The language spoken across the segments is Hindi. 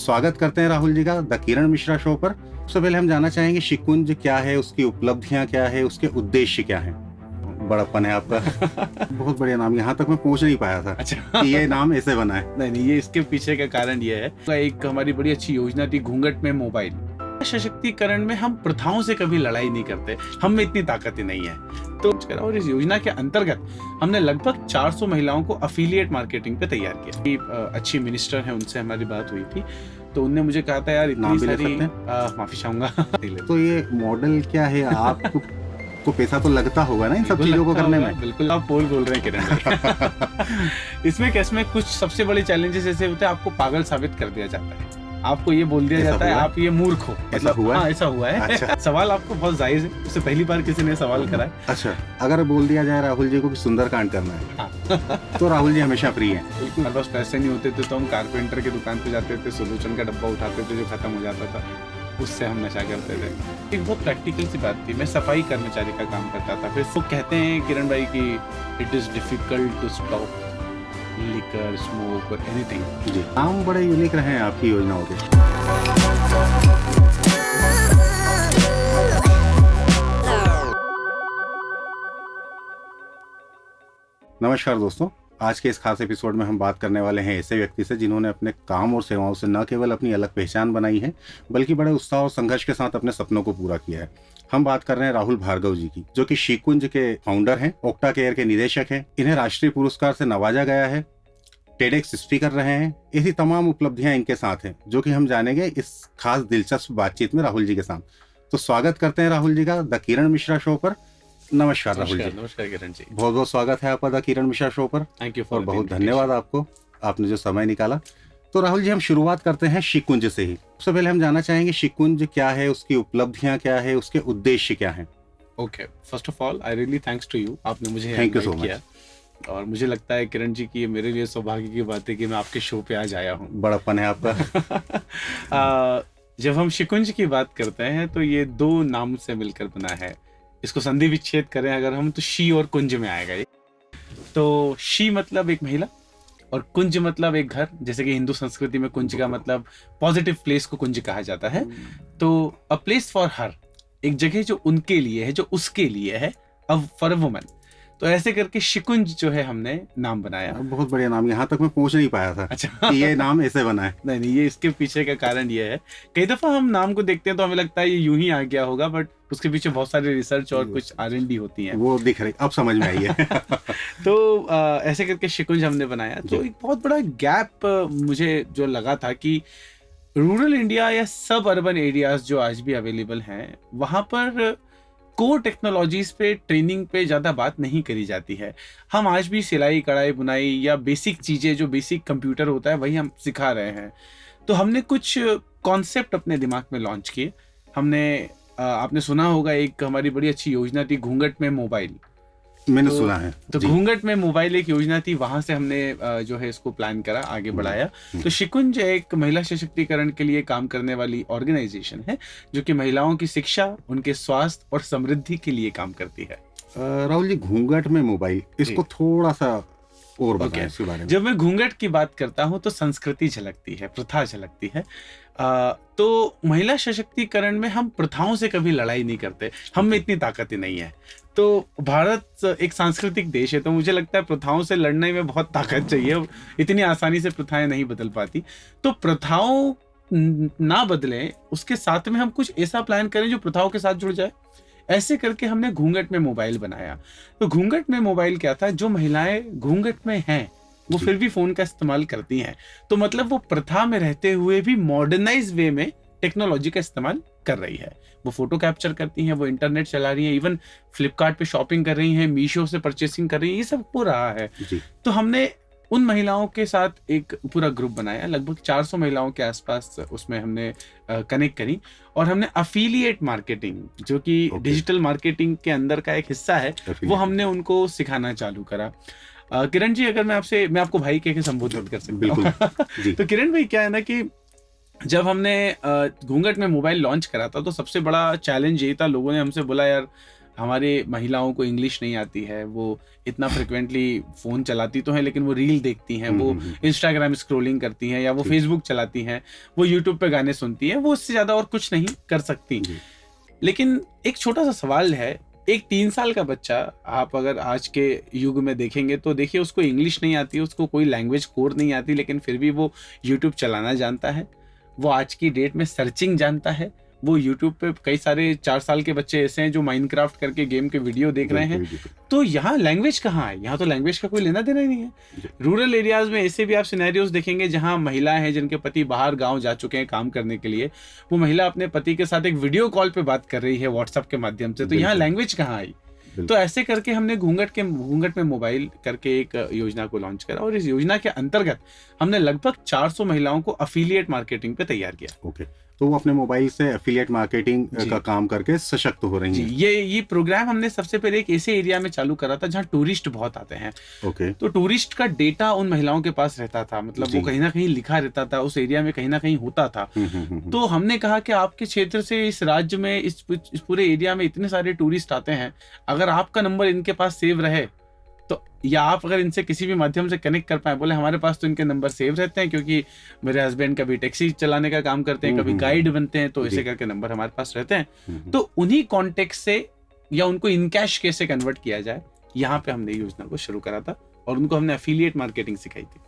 स्वागत करते हैं राहुल जी का द किरण मिश्रा शो पर। सबसे पहले हम जानना चाहेंगे शिकुंज क्या है, उसकी उपलब्धियां क्या है, उसके उद्देश्य क्या हैं। बड़प्पन है आपका। बहुत बढ़िया नाम, यहाँ तक मैं पूछ नहीं पाया था अच्छा कि ये नाम ऐसे बना है। नहीं, ये इसके पीछे का कारण ये है, एक हमारी बड़ी अच्छी योजना थी घूंघट में मोबाइल सशक्तिकरण में। हम प्रथाओं से कभी लड़ाई नहीं करते, हम में इतनी ताकत ही नहीं है। तो और इस योजना के अंतर्गत हमने लगभग 400 महिलाओं को अफिलिएट मार्केटिंग पे तैयार किया। अच्छी मिनिस्टर है, उनसे हमारी बात हुई थी, तो उनने मुझे कहा था यार इतनी सारी, माफी चाहूंगा। तो ये मॉडल क्या है, आपको को पैसा तो लगता होगा ना इन सब चीजों को करने में? बिल्कुल, आप पोल बोल रहे हैं किरण भाई। इसमें कैसे में कुछ सबसे बड़े चैलेंजेस ऐसे होते हैं, आपको पागल साबित कर दिया जाता है, आपको ये बोल दिया जाता है आप ये मूर्ख हो। ऐसा हुआ है? हाँ, ऐसा हुआ है। अच्छा। सवाल आपको बहुत जायज है, उससे पहली बार किसी ने सवाल करा है। अच्छा, अगर बोल दिया जाए राहुल जी को कि सुंदरकांड करना है, हाँ। तो राहुल जी हमेशा फ्री हैं। बिल्कुल, हमारे पास पैसे नहीं होते थे तो हम कारपेंटर की दुकान पे जाते थे, सोल्यूशन का डब्बा उठाते थे जो खत्म हो जाता था, उससे हम नशा करते थे। एक बहुत प्रैक्टिकल सी बात थी, मैं सफाई कर्मचारी का काम करता था। फिर वो कहते हैं किरण भाई कि it is difficult to stop liquor, smoke और एनीथिंग। जी, नाम बड़े यूनिक रहे हैं आपकी योजनाओं के। नमस्कार दोस्तों, आज के इस खास एपिसोड में हम बात करने वाले हैं ऐसे व्यक्ति से जिन्होंने अपने काम और सेवाओं से न केवल अपनी अलग पहचान बनाई है, बल्कि बड़े उत्साह और संघर्ष के साथ अपने सपनों को पूरा किया है। हम बात कर रहे हैं राहुल भार्गव जी की, जो कि शिकुंज के फाउंडर हैं, ओक्टा केयर के निदेशक हैं। इन्हें राष्ट्रीय पुरस्कार से नवाजा गया है, टेडेक्स स्पीकर रहे हैं। ऐसी तमाम उपलब्धियां इनके साथ हैं, जो कि हम जानेंगे इस खास दिलचस्प बातचीत में राहुल जी के साथ। तो स्वागत करते हैं राहुल जी का द किरण मिश्रा शो पर। नमस्कार राहुल जी। नमस्कार किरण जी, बहुत बहुत स्वागत है आपका द किरण मिश्रा शो पर। थैंक यू और बहुत धन्यवाद आपको, आपने जो समय निकाला। तो राहुल जी, हम शुरुआत करते हैं शिकुंज से ही। सबसे पहले हम जानना चाहेंगे शिकुंज क्या है, उसकी उपलब्धियां क्या है, उसके उद्देश्य क्या हैं। Okay, first of all I really thanks to you, आपने मुझे थैंक यू सो किया। और मुझे लगता है किरण जी कि ये मेरे लिए सौभाग्य की बात है कि मैं आपके शो पे आज आया हूँ। बड़प्पन है आपका। जब हम शिकुंज की बात करते हैं तो ये दो नाम से मिलकर बना है। इसको संधि विच्छेद करें अगर हम, तो शी और कुंज में आएगा ये। तो शी मतलब एक महिला और कुंज मतलब एक घर। जैसे कि हिंदू संस्कृति में कुंज का मतलब पॉजिटिव प्लेस को कुंज कहा जाता है। तो अ प्लेस फॉर हर, एक जगह जो उनके लिए है, जो उसके लिए है, फॉर अ वुमन। तो ऐसे करके शिकुंज जो है हमने नाम बनाया। बहुत बढ़िया नाम, यहाँ तक मैं पूछ नहीं पाया था। अच्छा, कि ये नाम ऐसे बना है। नहीं, ये इसके पीछे का कारण ये है, कई दफा हम नाम को देखते हैं तो हमें लगता है ये यूं ही आ गया होगा, बट उसके पीछे बहुत सारी रिसर्च और कुछ R&D होती है, वो दिख रही, अब समझ में आई है। तो ऐसे करके शिकुंज हमने बनाया। तो एक बहुत बड़ा गैप मुझे जो लगा था कि रूरल इंडिया या सब अर्बन एरियाज जो आज भी अवेलेबल हैं, वहां पर कोर टेक्नोलॉजीज पे, ट्रेनिंग पे ज्यादा बात नहीं करी जाती है। हम आज भी सिलाई, कढ़ाई, बुनाई या बेसिक चीजें, जो बेसिक कंप्यूटर होता है वही हम सिखा रहे हैं। तो हमने कुछ कॉन्सेप्ट अपने दिमाग में लॉन्च किए। हमने आपने सुना होगा, एक हमारी बड़ी अच्छी योजना थी घूंघट में मोबाइल। मैंने सुना है। तो घूंघट में मोबाइल एक योजना थी, वहां से हमने जो है इसको प्लान करा, आगे बढ़ाया। तो शिकुंज एक महिला सशक्तिकरण के लिए काम करने वाली ऑर्गेनाइजेशन है, जो कि महिलाओं की शिक्षा, उनके स्वास्थ्य और समृद्धि के लिए काम करती है। राहुल जी, घूंघट में मोबाइल, इसको थोड़ा सा और बताएं इसके बारे में। जब मैं घूंघट की बात करता हूँ तो संस्कृति झलकती है, प्रथा झलकती है। तो महिला सशक्तिकरण में हम प्रथाओं से कभी लड़ाई नहीं करते, हम में इतनी ताकत ही नहीं है। तो भारत एक सांस्कृतिक देश है, तो मुझे लगता है प्रथाओं से लड़ने में बहुत ताकत चाहिए, इतनी आसानी से प्रथाएं नहीं बदल पाती। तो प्रथाओं ना बदलें, उसके साथ में हम कुछ ऐसा प्लान करें जो प्रथाओं के साथ जुड़ जाए। ऐसे करके हमने घूंघट में मोबाइल बनाया। तो घूंघट में मोबाइल क्या था, जो महिलाएं घूंघट में हैं वो फिर भी फोन का इस्तेमाल करती हैं, तो मतलब वो प्रथा में रहते हुए भी मॉडर्नाइज वे में टेक्नोलॉजी का इस्तेमाल कर रही है। वो फोटो कैप्चर करती हैं, वो इंटरनेट चला रही हैं, इवन फ्लिपकार्ट पे शॉपिंग कर रही हैं, मीशो से परचेसिंग कर रही हैं, ये सब हो रहा है। तो हमने उन महिलाओं के साथ एक पूरा ग्रुप बनाया, लगभग 400 महिलाओं के आसपास उसमें हमने कनेक्ट करी। और हमने अफिलिएट मार्केटिंग, जो कि डिजिटल मार्केटिंग के अंदर का एक हिस्सा है, वो हमने उनको सिखाना चालू करा। किरण जी, अगर मैं आपको भाई कह के संबोधित कर सकता हूँ। तो किरण भाई, क्या है ना कि जब हमने घूंघट में मोबाइल लॉन्च करा था, तो सबसे बड़ा चैलेंज ये था, लोगों ने हमसे बोला यार हमारे महिलाओं को इंग्लिश नहीं आती है, वो इतना फ्रिक्वेंटली फोन चलाती तो है लेकिन वो रील देखती हैं, वो इंस्टाग्राम स्क्रॉलिंग करती हैं, या वो ठीक। फेसबुक चलाती हैं, वो यूट्यूब पे गाने सुनती हैं, वो उससे ज्यादा और कुछ नहीं कर सकती। जी। लेकिन एक छोटा सा सवाल है, एक 3 साल का बच्चा आप अगर आज के युग में देखेंगे तो देखिए उसको इंग्लिश नहीं आती, उसको कोई लैंग्वेज कोर नहीं आती, लेकिन फिर भी वो यूट्यूब चलाना जानता है, वो आज की डेट में सर्चिंग जानता है, वो यूट्यूब पे कई सारे 4 साल के बच्चे ऐसे हैं जो माइनक्राफ्ट करके गेम के वीडियो देख रहे हैं। तो यहाँ लैंग्वेज कहाँ है? यहाँ तो लैंग्वेज का कोई लेना देना ही नहीं है। रूरल एरियाज में ऐसे भी आप सिनेरियोज देखेंगे जहाँ महिलाएं हैं जिनके पति बाहर गांव जा चुके हैं काम करने के लिए, वो महिला अपने पति के साथ एक वीडियो कॉल पे बात कर रही है व्हाट्सएप के माध्यम से, तो यहाँ लैंग्वेज कहाँ आई? तो ऐसे करके हमने घूंघट में मोबाइल करके एक योजना को लॉन्च करा, और इस योजना के अंतर्गत हमने लगभग 400 महिलाओं को अफिलिएट मार्केटिंग पे तैयार किया। ओके, तो वो अपने मोबाइल से एफिलिएट मार्केटिंग का काम करके सशक्त हो रही हैं। ये प्रोग्राम हमने सबसे पहले एक ऐसे एरिया में चालू करा था जहाँ टूरिस्ट बहुत आते हैं। ओके, तो टूरिस्ट का डेटा उन महिलाओं के पास रहता था, मतलब वो कहीं ना कहीं लिखा रहता था, उस एरिया में कहीं ना कहीं होता था। तो हमने कहा कि आपके क्षेत्र से, इस राज्य में, इस पूरे एरिया में इतने सारे टूरिस्ट आते हैं, अगर आपका नंबर इनके पास सेव रहे तो, या आप अगर इनसे किसी भी माध्यम से कनेक्ट कर पाए, बोले हमारे पास तो इनके नंबर सेव रहते हैं क्योंकि मेरे हस्बैंड कभी टैक्सी चलाने का काम करते हैं, कभी गाइड बनते हैं, तो ऐसे करके नंबर हमारे पास रहते हैं। तो उन्हीं कॉन्टेक्ट से या उनको इन कैश कैसे कन्वर्ट किया जाए, यहाँ पे हमने योजना को शुरू करा था और उनको हमने एफिलिएट मार्केटिंग सिखाई थी।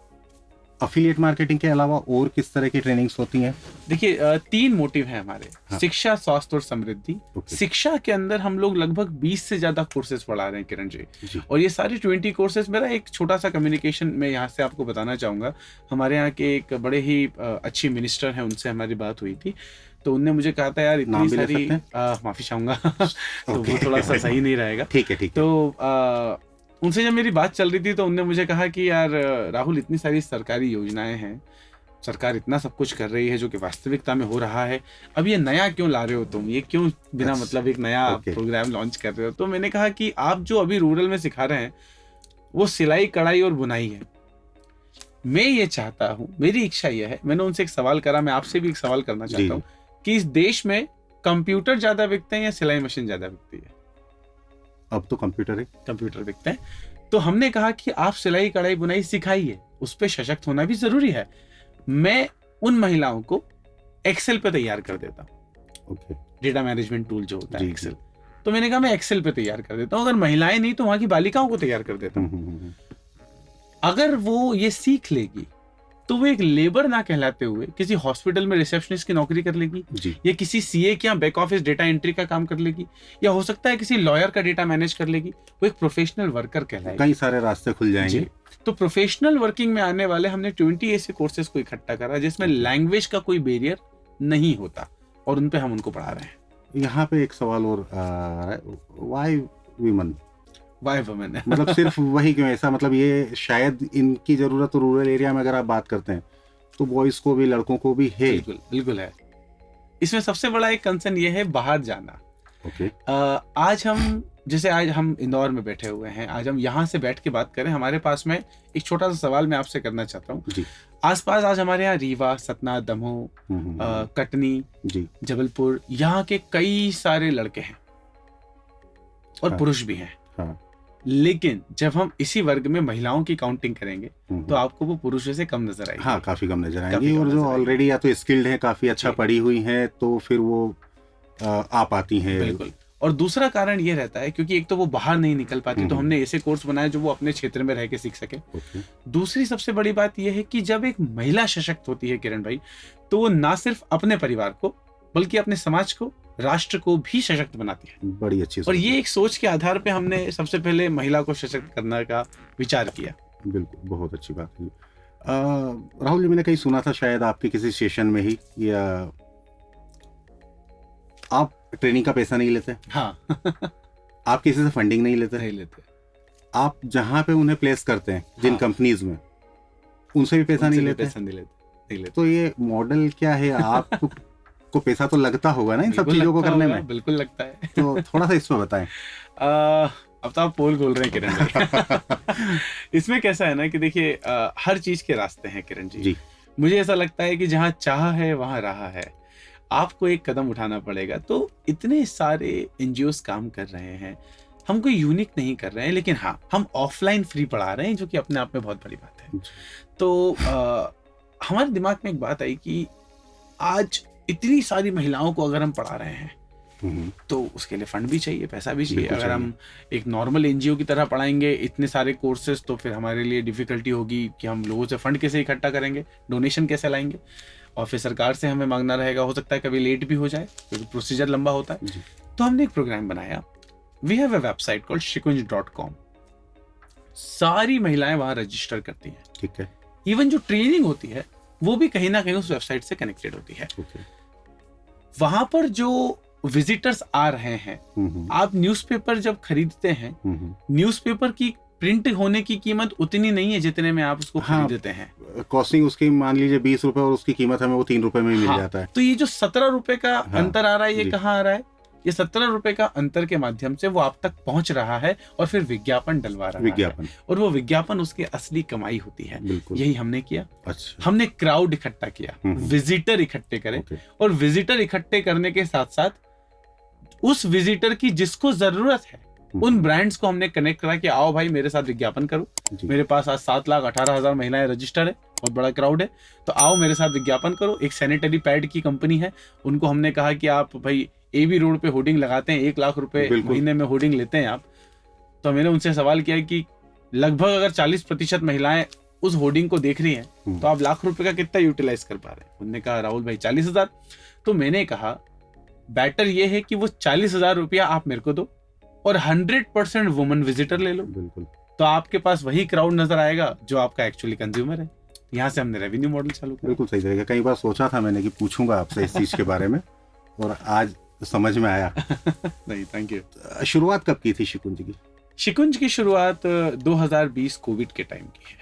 एफिलिएट मार्केटिंग के अलावा और किस तरह की ट्रेनिंग्स होती हैं? देखिए 3 मोटिव है हमारे। हाँ। शिक्षा, स्वास्थ्य और समृद्धि। शिक्षा के अंदर हम लोग लगभग 20 से ज्यादा कोर्सेज पढ़ा रहे हैं किरण जी, और ये सारे 20 कोर्सेज, मेरा एक छोटा सा कम्युनिकेशन में यहाँ से आपको बताना चाहूंगा। हमारे यहाँ के एक बड़े ही अच्छी मिनिस्टर हैं, उनसे हमारी बात हुई थी, तो उनने मुझे कहा था यार इतनी सारी, माफी चाहूंगा तो वो थोड़ा सा सही नहीं रहेगा। ठीक है। तो उनसे जब मेरी बात चल रही थी तो उनने मुझे कहा कि यार राहुल, इतनी सारी सरकारी योजनाएं हैं, सरकार इतना सब कुछ कर रही है जो कि वास्तविकता में हो रहा है, अब ये नया क्यों ला रहे हो तुम, ये क्यों बिना मतलब एक नया प्रोग्राम लॉन्च कर रहे हो? तो मैंने कहा कि आप जो अभी रूरल में सिखा रहे हैं वो सिलाई, कढ़ाई और बुनाई है। मैं ये चाहता हूँ, मेरी इच्छा यह है, मैंने उनसे एक सवाल करा, मैं आपसे भी एक सवाल करना चाहता हूँ कि इस देश में कंप्यूटर ज्यादा बिकते हैं या सिलाई मशीन ज्यादा बिकती है? अब तो कंप्यूटर बिकते हैं। तो हमने कहा कि आप सिलाई, कढ़ाई, बुनाई सिखाइए, उस पर सशक्त होना भी जरूरी है। मैं उन महिलाओं को एक्सेल पे तैयार कर देता हूँ, डेटा मैनेजमेंट टूल जो होता है एक्सेल। तो मैंने कहा मैं एक्सेल पे तैयार कर देता हूँ, अगर महिलाएं नहीं तो वहां की बालिकाओं को तैयार कर देता हूँ। अगर वो ये सीख लेगी तो वो एक लेबर ना कहलाते हुए किसी हॉस्पिटल में रिसेप्शनिस्ट की नौकरी कर लेगी, या किसी सीए के बैक ऑफिस डेटा एंट्री का काम कर लेगी, या हो सकता है किसी लॉयर का डेटा मैनेज कर लेगी, वो एक प्रोफेशनल वर्कर कहलाएगी। कई सारे रास्ते खुल जाएंगे। तो प्रोफेशनल वर्किंग में आने वाले हमने 20 ऐसे कोर्सेज को इकट्ठा करा जिसमें लैंग्वेज का कोई बैरियर नहीं होता, और उन पे हम उनको पढ़ा रहे हैं। यहाँ पे एक सवाल और वाई वुमेन है मतलब सिर्फ वही क्यों ऐसा, मतलब ये शायद इनकी जरूरत रूरल एरिया में अगर आप बात करते हैं तो बॉयज को भी, लड़कों को भी है। बिल्कुल है। इसमें सबसे बड़ा एक कंसर्न ये है बाहर जाना। आज हम इंदौर में बैठे हुए हैं, आज हम यहाँ से बैठ के बात करें, हमारे पास में एक छोटा सा सवाल मैं आपसे करना चाहता हूँ। आसपास आज हमारे यहाँ रीवा, सतना, दमोह, कटनी, जबलपुर, यहाँ के कई सारे लड़के हैं और पुरुष भी हैं। लेकिन जब हम इसी वर्ग में महिलाओं की काउंटिंग करेंगे तो आपको वो पुरुषों से कम नजर आएगी। हाँ, काफी कम नजर आएगी, और जो ऑलरेडी या तो स्किल्ड है, काफी अच्छा पढ़ी हुई है, तो फिर वो आ पाती हैं। बिल्कुल। और दूसरा कारण ये रहता है क्योंकि एक तो वो बाहर नहीं निकल पाती, तो हमने ऐसे कोर्स बनाए जो वो अपने क्षेत्र में रह के सीख सके। दूसरी सबसे बड़ी बात यह है कि जब एक महिला सशक्त होती है किरण भाई, तो वो ना सिर्फ अपने परिवार को बल्कि अपने समाज को, राष्ट्र को भी सशक्त बनाती है। बड़ी अच्छी। और ये एक सोच के आधार पे हमने सबसे पहले महिला को सशक्त करने का विचार किया। बिल्कुल, बहुत अच्छी बात है। राहुल जी, मैंने कहीं सुना था शायद आपके किसी सेशन में ही, या आप ट्रेनिंग का पैसा नहीं लेते? हाँ आप किसी से फंडिंग नहीं लेते? आप जहाँ पे उन्हें प्लेस करते हैं, जिन कंपनीज में, उनसे भी पैसा नहीं लेते? तो ये मॉडल क्या है? आपको को पैसा तो लगता होगा ना इन सब चीजों को करने में? बिल्कुल लगता है। तो थोड़ा सा इसमें बताएं। अब तो आप पोल खोल रहे हैं किरण जी। इसमें कैसा है ना कि देखिए हर चीज के रास्ते हैं किरण जी। मुझे ऐसा लगता है कि जहाँ चाह है वहाँ राह है। आपको एक कदम उठाना पड़ेगा। तो इतने सारे एनजीओस काम कर रहे हैं, हम कोई यूनिक नहीं कर रहे हैं, लेकिन हाँ हम ऑफलाइन फ्री पढ़ा रहे हैं, जो कि अपने आप में बहुत बड़ी बात है। तो हमारे दिमाग में एक बात आई कि आज इतनी सारी महिलाओं को अगर हम पढ़ा रहे हैं तो उसके लिए फंड भी चाहिए, पैसा भी चाहिए। अगर हम एक नॉर्मल एनजीओ की तरह पढ़ाएंगे इतने सारे कोर्सेज, तो फिर हमारे लिए डिफिकल्टी होगी कि हम लोगों से फंड कैसे इकट्ठा करेंगे, डोनेशन कैसे लाएंगे, और फिर सरकार से हमें मांगना रहेगा, हो सकता है कभी लेट भी हो जाए क्योंकि प्रोसीजर लंबा होता है। तो हमने एक प्रोग्राम बनाया, we have a website called shikunj.com। सारी महिलाएं वहां रजिस्टर करती हैं, ठीक है। इवन जो ट्रेनिंग होती है वो भी कहीं ना कहीं उस वेबसाइट से कनेक्टेड होती है। वहां पर जो विजिटर्स आ रहे हैं, आप न्यूज़पेपर जब खरीदते हैं, न्यूज़पेपर की प्रिंट होने की कीमत उतनी नहीं है जितने में आप उसको खरीदते हैं। कॉस्टिंग उसकी मान लीजिए 20 रुपए और उसकी कीमत हमें वो 3 रुपए में ही मिल जाता है। तो ये जो 17 रुपए का अंतर आ रहा है, ये कहाँ आ रहा है? ये 17 रुपए का अंतर के माध्यम से वो आप तक पहुंच रहा है और फिर विज्ञापन डलवा रहा है, और वो विज्ञापन उसकी असली कमाई होती है। यही हमने किया। अच्छा। हमने क्राउड इकट्ठा किया, विजिटर इकट्ठे करे, और विजिटर इकट्ठे करने के साथ साथ उस विजिटर की जिसको जरूरत है उन ब्रांड्स को हमने कनेक्ट करा कि आओ भाई मेरे साथ विज्ञापन करो। मेरे पास आज 7,18,000 महिलाएं रजिस्टर है, बहुत बड़ा क्राउड है, तो आओ मेरे साथ विज्ञापन करो। एक सैनिटरी पैड की कंपनी है, उनको हमने कहा कि आप भाई एबी रोड पे होर्डिंग लगाते हैं, 1 लाख रुपए महीने में होर्डिंग लेते हैं आप। तो मैंने उनसे सवाल किया कि लगभग अगर 40% महिलाएं उस होर्डिंग को देख रही हैं तो आप लाख रुपए का कितना यूटिलाइज कर पा रहे हैं? उन्होंने कहा राहुल भाई 40,000। तो मैंने कहा बेटर ये है कि वो 40,000 रुपया आप मेरे को दो और 100% वुमन विजिटर ले लो। तो आपके पास वही क्राउड नजर आएगा जो आपका एक्चुअली कंज्यूमर है। यहाँ से हमने रेवेन्यू मॉडल चालू किया। बिल्कुल सही तरीका। कई बार सोचा था मैंने कि पूछूंगा आपसे इस चीज के बारे में, और आज समझ में आया। नहीं, थैंक यू। शुरुआत कब की थी शिकुंज की? शिकुंज की शुरुआत 2020 कोविड के टाइम की है।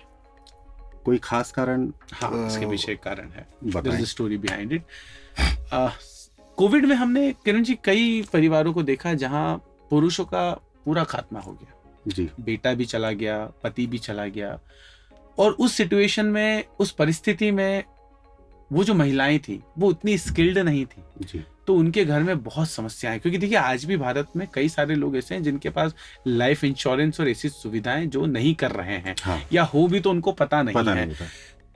कोई खास कारण? हाँ, इसके पीछे एक कारण है, there is a story behind it. Covid में हमने किरण जी कई परिवारों को देखा जहां पुरुषों का पूरा खात्मा हो गया जी। बेटा भी चला गया, पति भी चला गया, और उस सिचुएशन में, उस परिस्थिति में वो जो महिलाएं थी वो उतनी स्किल्ड नहीं थी जी। तो उनके घर में बहुत समस्याएं, क्योंकि देखिए आज भी भारत में कई सारे लोग ऐसे हैं जिनके पास लाइफ इंश्योरेंस और ऐसी सुविधाएं जो नहीं कर रहे हैं। हाँ। या हो भी तो उनको पता नहीं है।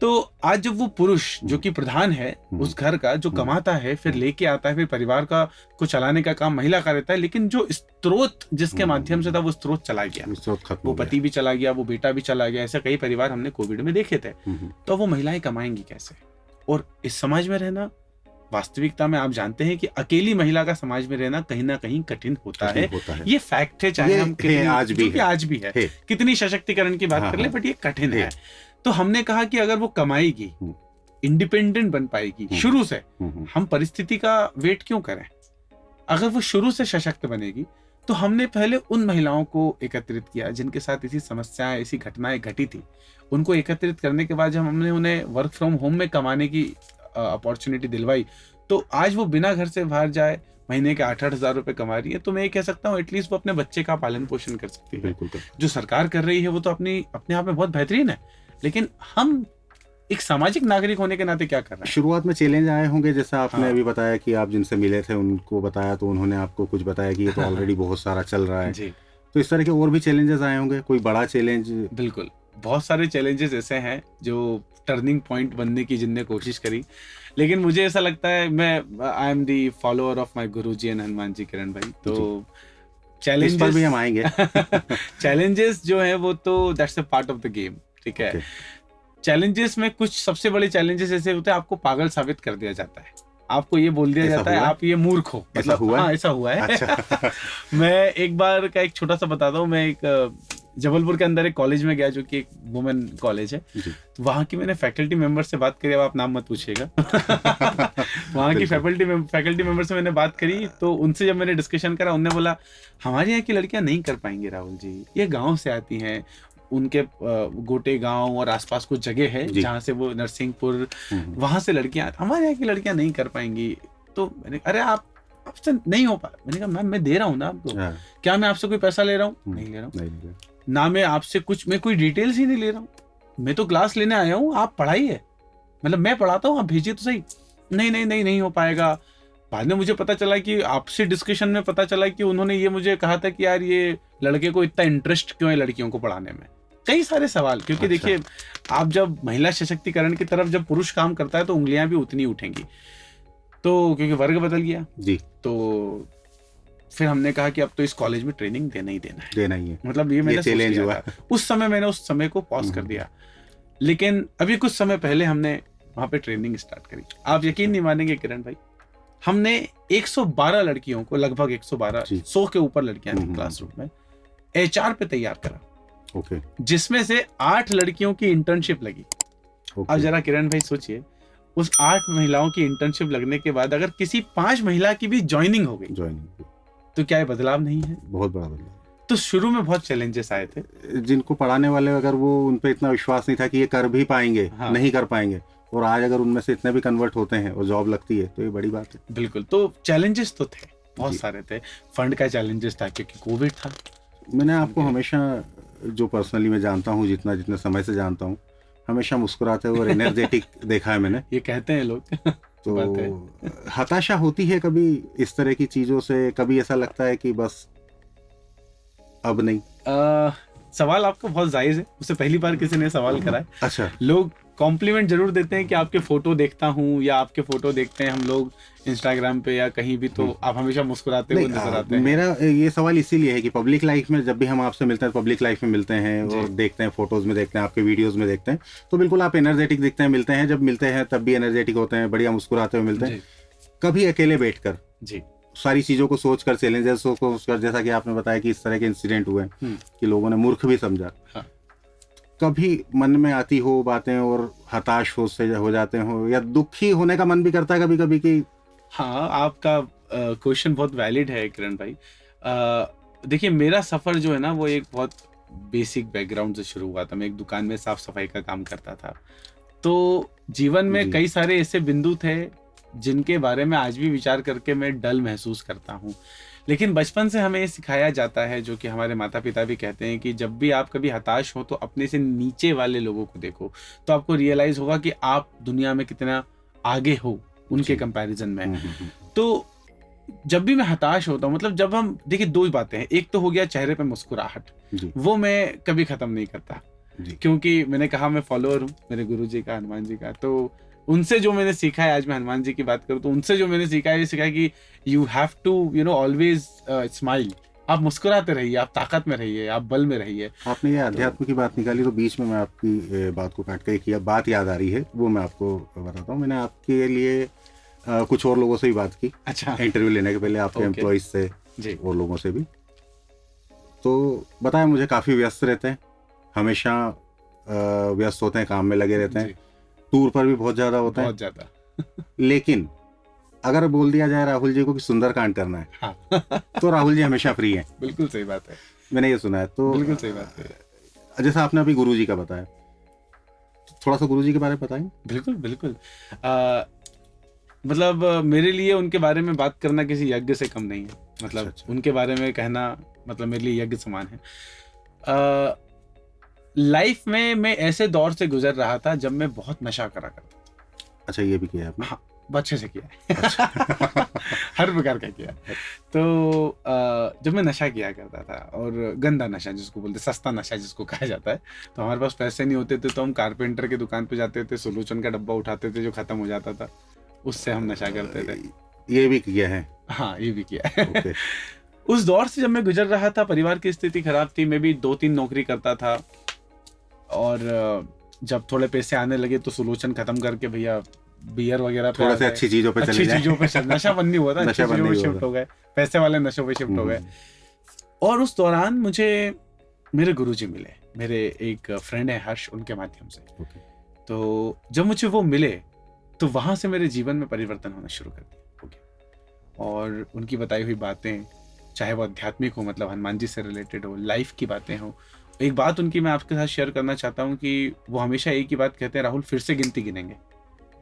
तो आज जब वो पुरुष जो कि प्रधान है उस घर का, जो कमाता है, फिर लेके आता है, फिर परिवार का को चलाने का काम महिला का रहता है, लेकिन जो स्रोत जिसके माध्यम से था वो स्रोत चला गया, वो पति भी चला गया, वो बेटा भी चला गया। ऐसे कई परिवार हमने कोविड में देखे थे। तो वो महिलाएं कमाएंगी कैसे? और इस समाज में रहना, वास्तविकता में आप जानते हैं कि अकेली महिला का समाज में रहना कहीं ना कहीं कठिन होता है। ये फैक्ट है, चाहे हम आज भी है कितनी सशक्तिकरण की बात कर ले, बट ये कठिन है। तो हमने कहा कि अगर वो कमाएगी, इंडिपेंडेंट बन पाएगी शुरू से, हम परिस्थिति का वेट क्यों करें? अगर वो शुरू से सशक्त बनेगी तो हमने पहले उन महिलाओं को एकत्रित किया जिनके साथ ऐसी समस्याएं, ऐसी घटनाएं घटी थी। उनको एकत्रित करने के बाद जब हमने उन्हें वर्क फ्रॉम होम में कमाने की अपॉर्चुनिटी दिलवाई, तो आज वो बिना घर से बाहर जाए महीने के 8-8 हजार रुपए कमा रही है। तो मैं ये कह सकता हूँ एटलीस्ट वो अपने बच्चे का पालन पोषण कर सकती है। जो सरकार कर रही है वो तो अपने आप में बहुत बेहतरीन है, लेकिन हम एक सामाजिक नागरिक होने के नाते क्या कर रहे हैं? शुरुआत में चैलेंज आए होंगे, जैसा आपने अभी बताया कि आप जिनसे मिले थे उनको बताया तो उन्होंने आपको कुछ बताया कि ये तो ऑलरेडी बहुत सारा चल रहा है जी। तो इस तरह के और भी चैलेंजेस आए होंगे, कोई बड़ा चैलेंज? बिल्कुल, बहुत सारे चैलेंजेस ऐसे हैं जो टर्निंग पॉइंट बनने की जिनने कोशिश करी, लेकिन मुझे ऐसा लगता है, मैं I am the follower of my Guruji and Hanuman ji Kiran भाई। तो चैलेंजेस पर भी हम आएंगे। चैलेंजेस जो है वो तो that's a part of the game, ठीक है। चैलेंजेस में कुछ सबसे बड़े चैलेंजेस ऐसे होते हैं, आपको पागल साबित कर दिया जाता है, आपको ये बोल दिया जाता है आप ये मूर्ख हो। मतलब हुआ? हाँ, ऐसा हुआ है। अच्छा। मैं एक बार का एक छोटा सा बताता हूँ। मैं एक जबलपुर के अंदर एक कॉलेज में गया जो कि एक वुमेन कॉलेज है। तो वहाँ की मैंने फैकल्टी मेंबर से बात करी, अब आप नाम मत पूछिएगा। वहाँ की फैकल्टी मेंबर से मैंने बात करी, तो उनसे जब मैंने डिस्कशन करा, उन्होंने बोला हमारे यहाँ की लड़कियां नहीं कर पाएंगी राहुल जी, ये गाँव से आती हैं, उनके गोटे गांव और आसपास कुछ जगह है जहाँ से वो नरसिंहपुर, वहां से लड़कियां, हमारे यहाँ की लड़कियां नहीं कर पाएंगी। तो मैंने अरे आपसे नहीं हो पाया। मैंने कहा मैम मैं दे रहा हूँ ना आपको, क्या मैं आपसे कोई पैसा ले रहा हूँ? नहीं ले रहा हूँ ना, मैं आपसे कुछ, मैं कोई डिटेल्स ही नहीं ले रहा हूँ, मैं तो क्लास लेने आया हूँ, आप पढ़ाइए, मतलब मैं पढ़ाता हूँ, आप भेजिए तो सही। नहीं हो पाएगा। बाद में मुझे पता चला कि आपसी डिस्कशन में पता चला कि उन्होंने ये मुझे कहा था कि यार ये लड़के को इतना इंटरेस्ट क्यों है लड़कियों को पढ़ाने में, कई सारे सवाल। क्योंकि अच्छा। देखिए, आप जब महिला सशक्तिकरण की तरफ जब पुरुष काम करता है तो उंगलियां भी उतनी उठेंगी, तो क्योंकि वर्ग बदल गया, जी, तो फिर हमने कहा कि अब तो इस कॉलेज में ट्रेनिंग देना ही देना है, देना ही है, मतलब ये मैंने सोच चैलेंज लिया हुआ। था। उस समय मैंने उस समय को पॉज कर दिया, लेकिन अभी कुछ समय पहले हमने वहां पे ट्रेनिंग स्टार्ट करी। आप यकीन नहीं मानेंगे किरण भाई, हमने 112 लड़कियों को, लगभग 112, जी। 100 के ऊपर लड़कियां थी क्लासरूम में, एचआर पे तैयार करा, ओके, जिसमें से 8 लड़कियों की इंटर्नशिप लगी। ओके। अब जरा किरण भाई सोचिए, उस 8 महिलाओं की इंटर्नशिप लगने के बाद अगर किसी 5 महिला की भी ज्वाइनिंग हो गई ज्वाइनिंग तो क्या ये बदलाव नहीं है? बहुत बड़ा बदलाव। तो शुरू में बहुत चैलेंजेस आए थे। जिनको पढ़ाने वाले अगर वो उन पे इतना विश्वास नहीं था कि ये कर भी पाएंगे, हाँ। नहीं कर पाएंगे, और आज अगर उनमें से इतने भी कन्वर्ट होते हैं और जॉब लगती है तो ये बड़ी बात है। बिल्कुल, तो चैलेंजेस तो थे, बहुत जी। सारे थे। फंड का चैलेंजेस था क्योंकि कोविड था। मैंने आपको Okay. हमेशा, जो पर्सनली मैं जानता हूँ, जितने समय से जानता हूँ, हमेशा मुस्कुराते हुए और एनर्जेटिक देखा है मैंने। ये कहते हैं लोग। तो बात हताशा होती है कभी इस तरह की चीजों से? कभी ऐसा लगता है कि बस अब नहीं? सवाल आपका बहुत जायज है, मुझसे पहली बार किसी ने सवाल करा है। अच्छा, लोग कॉम्प्लीमेंट जरूर देते हैं कि आपके फोटो देखता हूँ या आपके फोटो देखते हैं हम लोग इंस्टाग्राम पे या कहीं भी, तो आप हमेशा मुस्कुराते हुए नहीं, नजर आते हैं। मेरा ये सवाल इसीलिए है कि पब्लिक लाइफ में जब भी हम आपसे मिलते हैं, पब्लिक लाइफ में मिलते हैं जी। और देखते हैं, फोटोज में देखते हैं, आपके वीडियोस में देखते हैं, तो बिल्कुल आप एनर्जेटिक दिखते हैं, मिलते हैं, जब मिलते हैं तब भी एनर्जेटिक होते हैं, बढ़िया मुस्कुराते हुए मिलते हैं। जी कभी अकेले बैठकर जी सारी चीजों को सोचकर, चैलेंजेस को सोचकर, जैसा कि आपने बताया कि इस तरह के इंसिडेंट हुए कि लोगों ने मूर्ख भी समझा, हाँ। कभी मन में आती हो बातें और हताश हो जाते हो, या दुखी होने का मन भी करता है कभी कभी कि? हाँ, आपका क्वेश्चन बहुत वैलिड है किरण भाई। देखिए, मेरा सफर जो है ना वो एक बहुत बेसिक बैकग्राउंड से शुरू हुआ था। मैं एक दुकान में साफ सफाई का काम करता था, तो जीवन में जी। कई सारे ऐसे बिंदु थे जिनके बारे में आज भी विचार करके मैं डल महसूस करता हूँ। लेकिन बचपन से हमें ये सिखाया जाता है, जो कि हमारे माता पिता भी कहते हैं, कि जब भी आप कभी हताश हो तो अपने से नीचे वाले लोगों को देखो, तो आपको रियलाइज होगा कि आप दुनिया में कितना आगे हो उनके जी। कंपैरिजन में। तो जब भी मैं हताश होता हूँ, मतलब जब हम, देखिए, दो बातें हैं। एक तो हो गया चेहरे पे मुस्कुराहट, जी, वो मैं कभी खत्म नहीं करता, जी। क्योंकि मैंने कहा मैं फॉलोअर हूँ मेरे गुरु जी का, हनुमान जी का। तो उनसे जो मैंने सीखा है, आज मैं हनुमान जी की बात करूँ तो उनसे जो मैंने सीखा है, ये सीखा है कि you have to always smile. आप मुस्कुराते रहिए, आप ताकत में रहिए, आप बल में रहिए। आपने ये अध्यात्म की बात निकाली तो बीच में मैं आपकी बात को काट के एक बात याद आ रही है, वो मैं आपको बताता हूँ। मैंने आपके लिए कुछ और लोगों से भी बात की अच्छा। इंटरव्यू लेने के पहले, आपके Okay. एम्प्लॉइज से जी और लोगों से भी, तो बताया मुझे काफ़ी व्यस्त रहते हैं, हमेशा व्यस्त होते हैं, काम में लगे रहते हैं, जी, टूर पर भी बहुत ज़्यादा होते हैं। बहुत ज्यादा। लेकिन अगर बोल दिया जाए राहुल जी को कि सुंदरकांड करना है, हाँ। तो राहुल जी हमेशा फ्री हैं। बिल्कुल सही बात है, मैंने ये सुना है। तो बिल्कुल सही बात है। जैसा आपने अभी गुरु जी का बताया, तो थोड़ा सा गुरु जी के बारे में बताएंगे? बिल्कुल बिल्कुल। मतलब मेरे लिए उनके बारे में बात करना किसी यज्ञ से कम नहीं है। मतलब अच्छा। उनके बारे में कहना मतलब मेरे लिए यज्ञ समान है। लाइफ में मैं ऐसे दौर से गुजर रहा था जब मैं बहुत नशा करा करता था। अच्छा, ये भी किया आपने? हाँ, अच्छे से किया है। हर प्रकार का किया। तो जब मैं नशा किया करता था, और गंदा नशा जिसको बोलते, सस्ता नशा जिसको कहा जाता है, तो हमारे पास पैसे नहीं होते थे तो हम कारपेंटर की दुकान पे जाते थे, सोलूशन का डब्बा उठाते थे जो खत्म हो जाता था, उससे हम नशा करते थे। ये भी किया है? हाँ, ये भी किया है। ओके। उस दौर से जब मैं गुजर रहा था, परिवार की स्थिति खराब थी, मैं भी 2-3 नौकरी करता था, और जब थोड़े पैसे आने लगे तो सोलूशन खत्म करके भैया बियर वगैरह पे थोड़ा आ से गए। अच्छी चीजों पे चले अच्छी जाए। चीजों पे नशा बंद नहीं हुआ था, अच्छी नशा बंद चीजों पे नहीं हुआ शिफ्ट था। हो गए, पैसे वाले नशों पे शिफ्ट हो गए। और उस दौरान मुझे मेरे गुरुजी मिले, मेरे एक फ्रेंड है हर्ष, उनके माध्यम से। ओके। तो जब मुझे वो मिले तो वहां से मेरे जीवन में परिवर्तन होना शुरू कर दिया। और उनकी बताई हुई बातें, चाहे वो आध्यात्मिक हो, मतलब हनुमान जी से रिलेटेड हो, लाइफ की बातें हो। एक बात उनकी मैं आपके साथ शेयर करना चाहता हूँ कि वो हमेशा एक ही बात कहते हैं, राहुल फिर से गिनती गिनेंगे।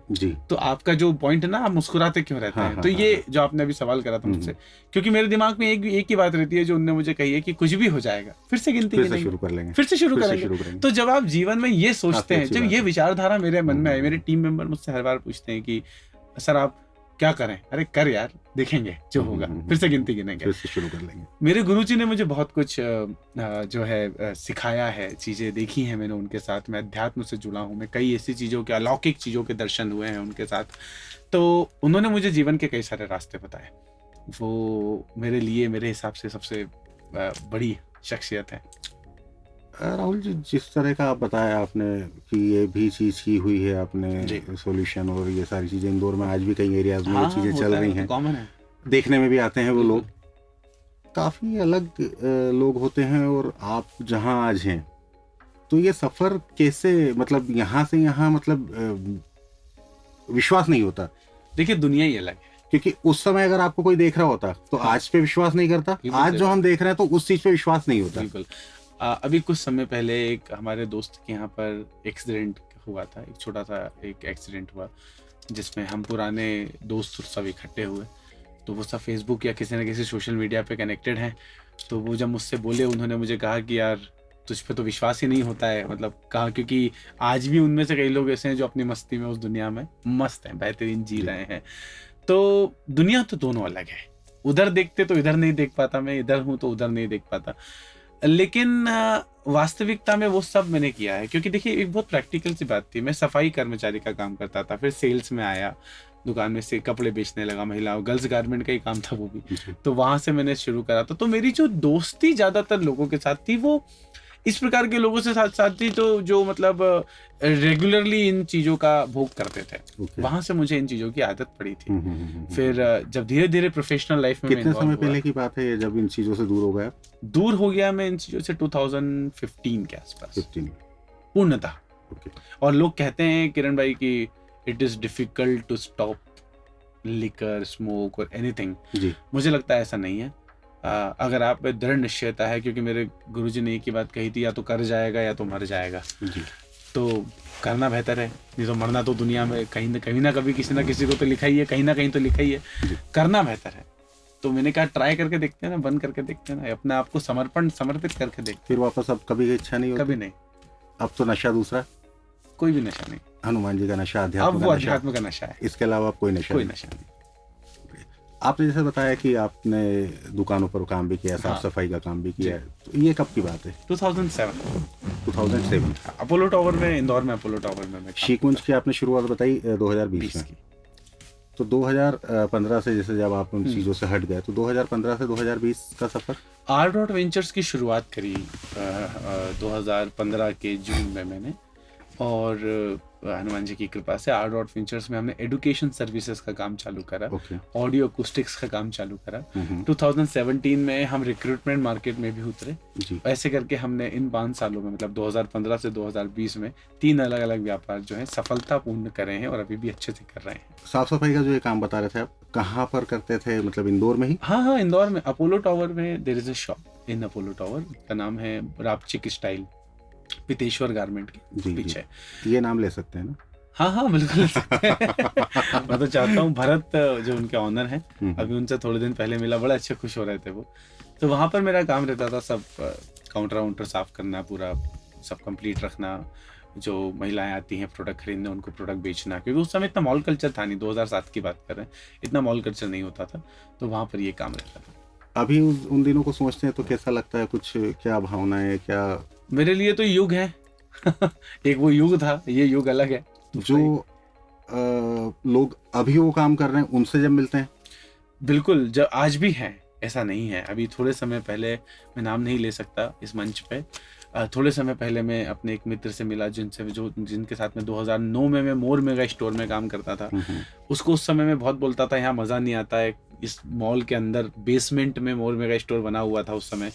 जी। तो आपका जो पॉइंट है ना, आप मुस्कुराते क्यों रहते हैं, तो ये जो आपने अभी सवाल करा था मुझसे, क्योंकि मेरे दिमाग में एक ही बात रहती है जो उन्होंने मुझे कही है कि कुछ भी हो जाएगा, फिर से गिनती फिर से गिनेंगे, शुरू कर लेंगे, फिर से शुरू करेंगे। तो जब आप जीवन में ये सोचते हैं, जब ये विचारधारा मेरे मन में आई, मेरे टीम मेंबर मुझसे हर बार पूछते हैं कि सर आप क्या करें, अरे कर यार, देखेंगे जो होगा, फिर से गिनती गिनेंगे, फिर से शुरू कर लेंगे। मेरे गुरुजी ने मुझे बहुत कुछ जो है सिखाया है, चीज़ें देखी हैं मैंने उनके साथ, मैं अध्यात्म से जुड़ा हूँ, मैं कई ऐसी चीज़ों के, अलौकिक चीज़ों के दर्शन हुए हैं उनके साथ। तो उन्होंने मुझे जीवन के कई सारे रास्ते बताए, वो मेरे लिए, मेरे हिसाब से सबसे बड़ी शख्सियत है। राहुल जी, जिस तरह का आप बताया आपने कि ये भी चीज़ की हुई है जी। आपने सोल्यूशन, और ये सारी चीज़ें इंदौर में आज भी कई एरियाज में ये हाँ, चीज़ें चल होता रही है, हैं, कॉमन है। देखने में भी आते हैं वो बिल्कुल। लोग, काफ़ी अलग लोग होते हैं, और आप जहाँ आज हैं, तो ये सफ़र कैसे, मतलब यहाँ से यहाँ, मतलब विश्वास नहीं होता, देखिए दुनिया ही अलग है। क्योंकि उस समय अगर आपको कोई देख रहा होता तो हाँ। आज पे विश्वास नहीं करता, बिल्कुल आज सही जो बात। हम देख रहे हैं तो उस चीज़ पे विश्वास नहीं होता। बिल्कुल। अभी कुछ समय पहले एक हमारे दोस्त के यहाँ पर एक्सीडेंट हुआ था, एक छोटा सा एक एक्सीडेंट हुआ, जिसमें हम पुराने दोस्त सब इकट्ठे हुए, तो वो सब फेसबुक या किसी न किसी सोशल मीडिया पे कनेक्टेड हैं। तो वो जब मुझसे बोले, उन्होंने मुझे कहा कि यार तुझ पे तो विश्वास ही नहीं होता है, मतलब कहा, क्योंकि आज भी उनमें से कई लोग ऐसे हैं जो अपनी मस्ती में उस दुनिया में मस्त हैं, बेहतरीन जी रहे हैं। तो दुनिया तो दोनों अलग है, उधर देखते तो इधर नहीं देख पाता मैं, इधर हूँ तो उधर नहीं देख पाता, लेकिन वास्तविकता में वो सब मैंने किया है। क्योंकि देखिए एक बहुत प्रैक्टिकल सी बात थी, मैं सफाई कर्मचारी का काम करता था, फिर सेल्स में आया, दुकान में से कपड़े बेचने लगा, महिलाओं गर्ल्स गारमेंट का ही काम था वो भी, तो वहां से मैंने शुरू करा था। तो मेरी जो दोस्ती ज्यादातर लोगों के साथ थी, वो इस प्रकार के लोगों से साथ थी, तो जो मतलब रेगुलरली इन चीजों का भोग करते थे। वहां से मुझे इन चीजों की आदत पड़ी थी। फिर जब धीरे धीरे प्रोफेशनल लाइफ में कितने समय पहले की बात है ये, जब इन चीजों से दूर हो गया? दूर हो गया मैं इन चीजों से 2015 के आसपास, 15 पूर्णतः। और लोग कहते हैं किरण भाई कि it is difficult to stop liquor, smoke और एनीथिंग। मुझे लगता है ऐसा नहीं है। अगर आप में दृढ़ निश्चयता है, क्योंकि मेरे गुरुजी ने एक ही बात कही थी, या तो कर जाएगा या तो मर जाएगा। तो करना बेहतर है, नहीं तो मरना तो दुनिया में कहीं ना कभी किसी ना किसी को तो लिखा ही है, कहीं ना कहीं तो लिखा ही है, करना बेहतर है। तो मैंने कहा ट्राई करके देखते हैं ना, बंद करके देखते हैं ना, अपने आप को समर्पित करके देखते। फिर वापस अब कभी इच्छा नहीं होती? कभी नहीं। अब तो नशा दूसरा, कोई भी नशा नहीं। हनुमान जी का नशा, अध्यात्म का नशा है, इसके अलावा अब कोई नशा नहीं। आपने जैसे बताया कि आपने दुकानों पर काम भी किया, साफ सफाई का काम भी किया, तो ये कब की बात है? 2007 अपोलो टावर में, इंदौर में अपोलो टावर में शीकुंज की आपने शुरुआत बताई 2020 में। तो 2015 से जैसे जब आप उन चीज़ों से हट गए, तो 2015 से 2020 का सफ़र? आर डॉट वेंचर्स की शुरुआत करी 2015 के जून में मैंने, और हनुमान जी की कृपा से आर डॉट वेंचर्स में हमने एजुकेशन सर्विसेज का काम चालू करा, ऑडियो अकूस्टिक्स का काम चालू करा। 2017 में हम रिक्रूटमेंट मार्केट में भी उतरे। ऐसे करके हमने इन 5 सालों में, मतलब 2015 से 2020 में 3 अलग अलग व्यापार जो है सफलतापूर्ण करे हैं, और अभी भी अच्छे से कर रहे हैं। साफ सफाई का जो ये काम बता रहे थे आप, कहाँ पर करते थे? मतलब इंदौर में ही? हाँ, इंदौर में अपोलो टावर में there is a shop in Apollo Tower, का नाम है रापचिक स्टाइल, पितेश्वर गारमेंट के पीछे। ये नाम ले सकते हैं ना? हाँ बिल्कुल ले सकते हैं। मैं तो चाहता हूँ, भरत जो उनके ऑनर हैं, अभी उनसे थोड़े दिन पहले मिला, बड़ा अच्छे खुश हो रहे थे वो। तो वहाँ पर मेरा काम रहता था, सब काउंटर साफ करना, पूरा सब कंप्लीट रखना, जो महिलाएं आती हैं प्रोडक्ट खरीदने, उनको प्रोडक्ट बेचना, क्योंकि उस समय इतना मॉल कल्चर था नहीं, 2007 की बात कर रहे हैं, इतना मॉल कल्चर नहीं होता था, तो वहाँ पर ये काम रहता था। अभी उन दिनों को सोचते हैं तो कैसा लगता है? कुछ क्या भावनाएं, क्या? मेरे लिए तो युग है। एक वो युग था, ये युग अलग है। जो लोग अभी वो काम कर रहे हैं, उनसे जब मिलते हैं, बिल्कुल, जब आज भी हैं, ऐसा नहीं है। अभी थोड़े समय पहले, मैं नाम नहीं ले सकता इस मंच पे, थोड़े समय पहले मैं अपने एक मित्र से मिला, जिनके साथ में 2009 में मैं मोर मेगा स्टोर में काम करता था। उसको उस समय में बहुत बोलता था, यहाँ मज़ा नहीं आता है, इस मॉल के अंदर बेसमेंट में मोर मेगा स्टोर बना हुआ था उस समय।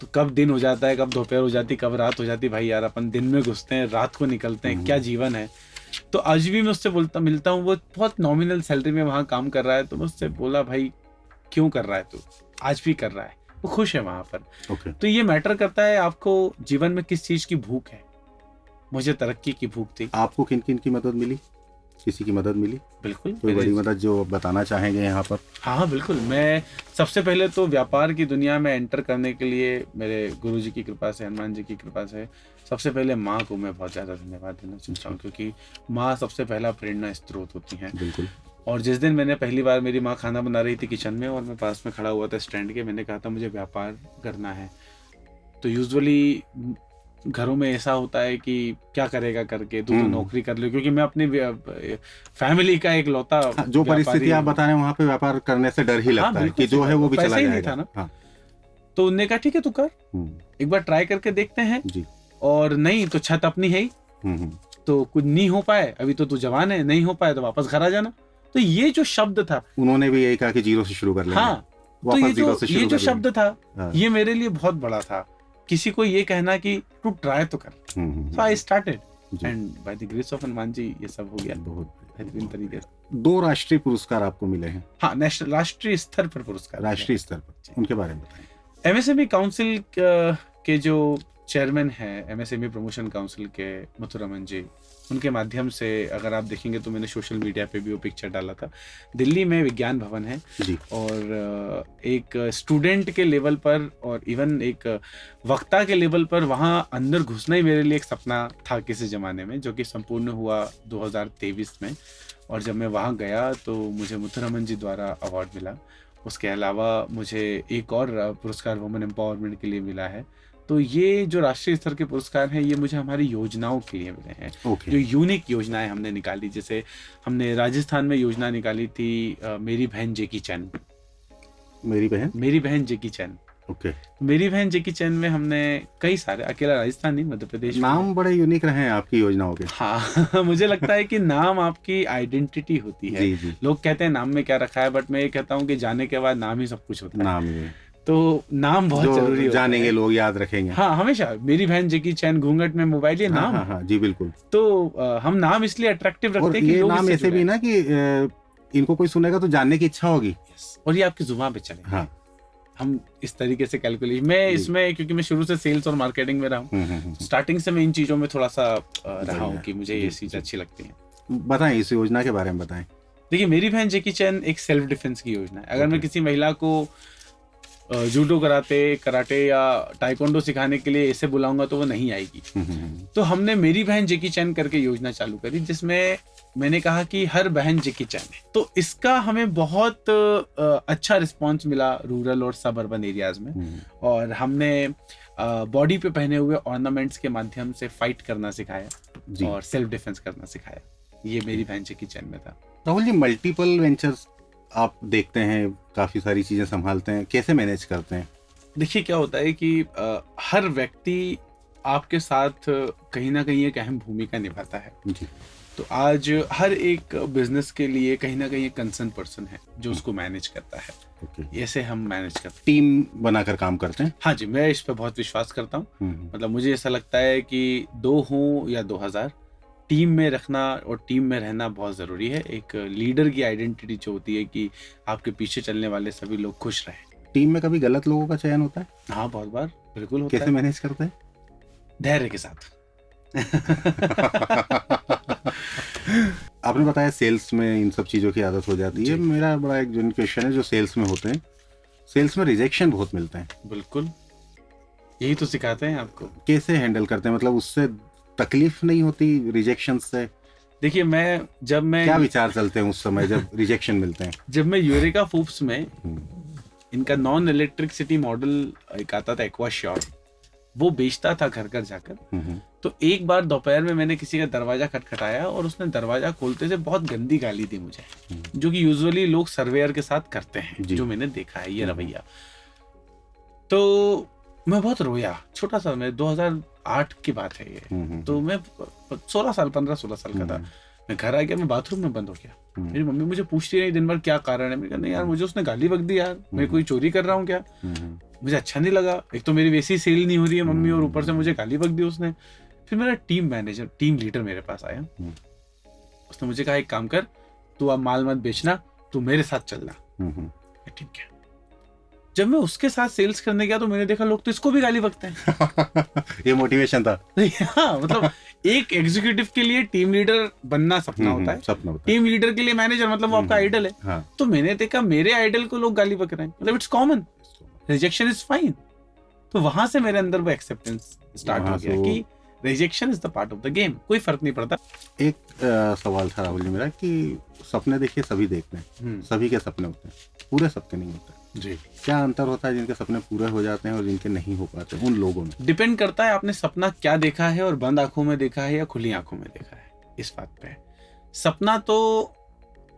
तो कब दिन हो जाता है, कब दोपहर हो जाती, कब रात हो जाती, भाई यार अपन दिन में घुसते हैं, रात को निकलते हैं, क्या जीवन है। तो आज भी मैं उससे मिलता हूँ, वो बहुत नॉमिनल सैलरी में वहाँ काम कर रहा है, तो मैं उससे बोला, भाई क्यों कर रहा है तू? आज भी कर रहा है, वो खुश है वहाँ पर। तो ये मैटर करता है आपको जीवन में किस चीज की भूख है। मुझे तरक्की की भूख थी। आपको किन किन की मदद मिली? किसी की मदद मिली? बिल्कुल, कोई बड़ी मदद जो बताना चाहेंगे यहाँ पर? हाँ बिल्कुल। मैं सबसे पहले तो व्यापार की दुनिया में एंटर करने के लिए मेरे गुरुजी की कृपा से, हनुमान जी की कृपा से, सबसे पहले माँ को मैं बहुत ज़्यादा धन्यवाद देना चाहता हूँ, क्योंकि माँ सबसे पहला प्रेरणा स्रोत होती हैं। बिल्कुल। और जिस दिन मैंने पहली बार, मेरी माँ खाना बना रही थी किचन में और मैं पास में खड़ा हुआ था स्टैंड के, मैंने कहा था मुझे व्यापार करना है। तो यूजुअली घरों में ऐसा होता है कि क्या करेगा करके, तू तो नौकरी कर ले, क्योंकि मैं अपनी फैमिली का एक लौता जो परिस्थिति आप बता रहे हैं वहाँ पे व्यापार करने से डर ही लगता है कि जो है वो भी चला ही जाएगा। नहीं था ना। तो उन्होंने कहा ठीक है तू कर, एक बार ट्राई करके देखते हैं जी। और नहीं तो छत अपनी है ही, तो कुछ नहीं हो पाए, अभी तो तू जवान है, नहीं हो पाए तो वापस घर आ जाना। तो ये जो शब्द था, उन्होंने भी यही कहा कि जीरो से शुरू कर लेंगे। हाँ, तो ये जो शब्द था, ये मेरे लिए बहुत बड़ा था। किसी को ये कहना कि तू ट्राई तो कर। So I started and by the grace of Hanuman ji ये सब हो गया बहुत बेहतरीन तरीके से। 2 राष्ट्रीय पुरस्कार आपको मिले हैं। हाँ, नेशनल, राष्ट्रीय स्तर पर पुरस्कार, राष्ट्रीय स्तर पर, उनके बारे में बताएं। एमएसएमई काउंसिल के जो चेयरमैन है, एमएसएमई प्रमोशन काउंसिल के मुथुरमन जी, उनके माध्यम से अगर आप देखेंगे तो मैंने सोशल मीडिया पे भी वो पिक्चर डाला था। दिल्ली में विज्ञान भवन है जी, और एक स्टूडेंट के लेवल पर और इवन एक वक्ता के लेवल पर वहाँ अंदर घुसना ही मेरे लिए एक सपना था किसी ज़माने में, जो कि संपूर्ण हुआ 2023 में। और जब मैं वहाँ गया तो मुझे मुथुरमन जी द्वारा अवार्ड मिला। उसके अलावा मुझे एक और पुरस्कार वुमेन एम्पावरमेंट के लिए मिला है। तो ये जो राष्ट्रीय स्तर के पुरस्कार हैं, ये मुझे हमारी योजनाओं के लिए मिले हैं। जो यूनिक योजनाएं हमने निकाली, जैसे हमने राजस्थान में योजना निकाली थी मेरी बहन जेकी चैन। मेरी बहन जेकी चैन। मेरी बहन जेकी चैन में हमने कई सारे, अकेला राजस्थान नहीं, मध्य प्रदेश, नाम बड़े यूनिक रहे हैं आपकी योजनाओं के। हाँ मुझे लगता है कि नाम आपकी आइडेंटिटी होती है। जी। लोग कहते हैं नाम में क्या रखा है, बट मैं ये कहता हूँ कि जाने के बाद नाम ही सब कुछ होता है। नाम ही, तो नाम बहुत जरूरी है, जानेंगे लोग, याद रखेंगे। हाँ, हमेशा मेरी बहन जेकी चैन, घूंघट में मोबाइल, ये नाम। हाँ, जी बिल्कुल। तो हम नाम इसलिए अट्रैक्टिव रखते हैं कि लोग नाम ऐसे भी ना कि इनको कोई सुनेगा तो जानने की इच्छा होगी, और ये आपकी जुबान पे चले। हाँ, हम इस तरीके से कैलकुलेट, मैं इसमें, क्योंकि मैं शुरू से सेल्स और मार्केटिंग में रहा हूँ, स्टार्टिंग से मैं इन चीजों में थोड़ा सा रहा हूँ कि मुझे ये चीज अच्छी लगती है। बताएं इस योजना के बारे में बताएं। देखिए, मेरी बहन जेकी चैन एक सेल्फ डिफेंस की योजना है। अगर मैं किसी महिला को जूडो कराटे या टाइकोंडो सिखाने के लिए ऐसे बुलाऊंगा तो वो नहीं आएगी। तो हमने मेरी बहन जेकी चैन करके योजना चालू करी, जिसमें मैंने कहा कि हर बहन जेकी चैन है। तो इसका हमें बहुत अच्छा रिस्पांस मिला रूरल और सब अर्बन एरियाज में। और हमने बॉडी पे पहने हुए ऑर्नामेंट्स के माध्यम से फाइट करना सिखाया और सेल्फ डिफेंस करना सिखाया। ये मेरी बहन जेकी चैन में था। राहुल जी, मल्टीपल वेंचर्स आप देखते हैं, काफी सारी चीजें संभालते हैं, कैसे मैनेज करते हैं? देखिए, क्या होता है कि हर व्यक्ति आपके साथ कहीं ना कहीं एक अहम भूमिका निभाता है जी। तो आज हर एक बिजनेस के लिए कहीं ना कहीं एक कंसर्न पर्सन है जो उसको मैनेज करता है। ऐसे हम मैनेज करते हैं, टीम बनाकर काम करते हैं। हाँ जी, मैं इस पे बहुत विश्वास करता हूँ। मतलब मुझे ऐसा लगता है कि 2 हो या 2000, टीम में रखना और टीम में रहना बहुत ज़रूरी है। एक लीडर की आइडेंटिटी जो होती है कि आपके पीछे चलने वाले सभी लोग खुश रहें। टीम में कभी गलत लोगों का चयन होता है? हाँ, बहुत बार बिल्कुल होता है। कैसे मैनेज करते हैं? धैर्य के साथ। आपने बताया सेल्स में इन सब चीज़ों की आदत हो जाती है। मेरा बड़ा एक जो क्वेश्चन है, जो सेल्स में होते हैं, सेल्स में रिजेक्शन बहुत मिलते हैं। बिल्कुल, यही तो सिखाते हैं आपको। कैसे हैंडल करते हैं, मतलब उससे तकलीफ नहीं होती रिजेक्शन से? देखिए, जब मैं क्या विचार चलते हैं उस समय जब रिजेक्शन मिलते हैं? जब मैं यूरेका फूड्स में इनका नॉन इलेक्ट्रिसिटी मॉडल एक आता था, एक्वा श्योर, वो बेचता था घर घर जाकर। तो एक बार दोपहर में मैंने किसी का दरवाजा खटखटाया और उसने दरवाजा खोलते से बहुत गंदी गाली दी मुझे, जो कि यूजुअली लोग सर्वेयर के साथ करते हैं, जो मैंने देखा है ये रवैया। तो मैं बहुत रोया, छोटा सा, मैं 2008 की बात है ये। तो मैं 15-16 साल का था। मैं घर आ गया, मैं बाथरूम में बंद हो गया। मेरी मम्मी मुझे पूछती रही दिन भर क्या कारण है। मैं कहा नहीं यार, मुझे उसने गाली बक दी यार, मैं कोई चोरी कर रहा हूँ क्या? मुझे अच्छा नहीं लगा। एक तो मेरी वैसी सेल नहीं हो रही है मम्मी, और ऊपर से मुझे गाली बक दी उसने। फिर मेरा टीम लीडर मेरे पास आया। उसने मुझे कहा एक काम कर, तू अब माल मत बेचना, तू मेरे साथ चलना। ठीक है। जब मैं उसके साथ सेल्स करने गया तो मैंने देखा लोग तो इसको भी गाली बकते हैं। ये मोटिवेशन था। हाँ, मतलब एक एग्जीक्यूटिव के लिए टीम लीडर बनना सपना होता है। टीम लीडर के लिए मैनेजर, मतलब वो आपका आइडल है। हाँ। तो मैंने देखा मेरे आइडल को लोग गाली बक रहे हैं, मतलब it's common, rejection is fine. तो वहां से मेरे अंदर वो एक्सेप्टेंस स्टार्ट हो गया कि rejection is the part of the game, कोई फर्क नहीं पड़ता। एक सवाल था राहुल जी मेरा कि सपने देखिए सभी देखते हैं, सभी के सपने होते हैं, पूरे सपने नहीं होते जी। क्या अंतर होता है जिनके सपने पूरे हो जाते हैं और जिनके नहीं हो पाते उन लोगों में? डिपेंड करता है आपने सपना क्या देखा है, और बंद आंखों में देखा है या खुली आंखों में देखा है, इस बात पे है। सपना तो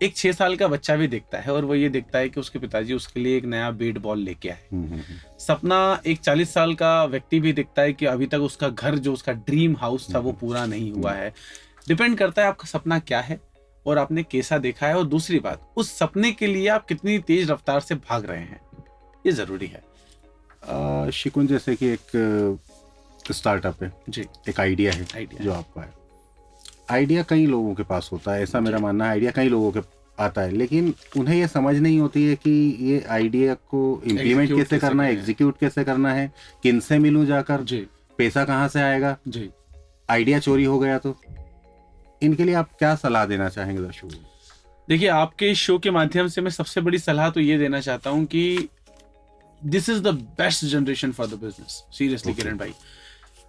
एक 6 साल का बच्चा भी देखता है, और वो ये देखता है कि उसके पिताजी उसके लिए एक नया बैट बॉल लेके आए। सपना एक 40 साल का व्यक्ति भी देखता है कि अभी तक उसका घर, जो उसका ड्रीम हाउस था, वो पूरा नहीं हुआ है। डिपेंड करता है आपका सपना क्या है और आपने कैसा देखा है, और दूसरी बात, उस सपने के लिए आप कितनी तेज रफ्तार से भाग रहे हैं, ये जरूरी है। शिकुन, जैसे कि एक स्टार्टअप है जी, एक आइडिया है आइडिया जो आपका है, आइडिया कई लोगों के पास होता है, ऐसा मेरा मानना है, आइडिया कई लोगों के आता है, लेकिन उन्हें ये समझ नहीं होती है कि ये आइडिया को इम्प्लीमेंट कैसे करना है, एग्जीक्यूट कैसे करना है, किन से मिलूं जाकर, जी, पैसा कहाँ से आएगा, जी। आइडिया चोरी हो गया तो इनके लिए आप क्या सलाह देना चाहेंगे दर्शकों को? देखिए, आपके इस शो के माध्यम से मैं सबसे बड़ी सलाह तो ये देना चाहता हूँ कि this is the best generation for the business. Seriously Kiran भाई,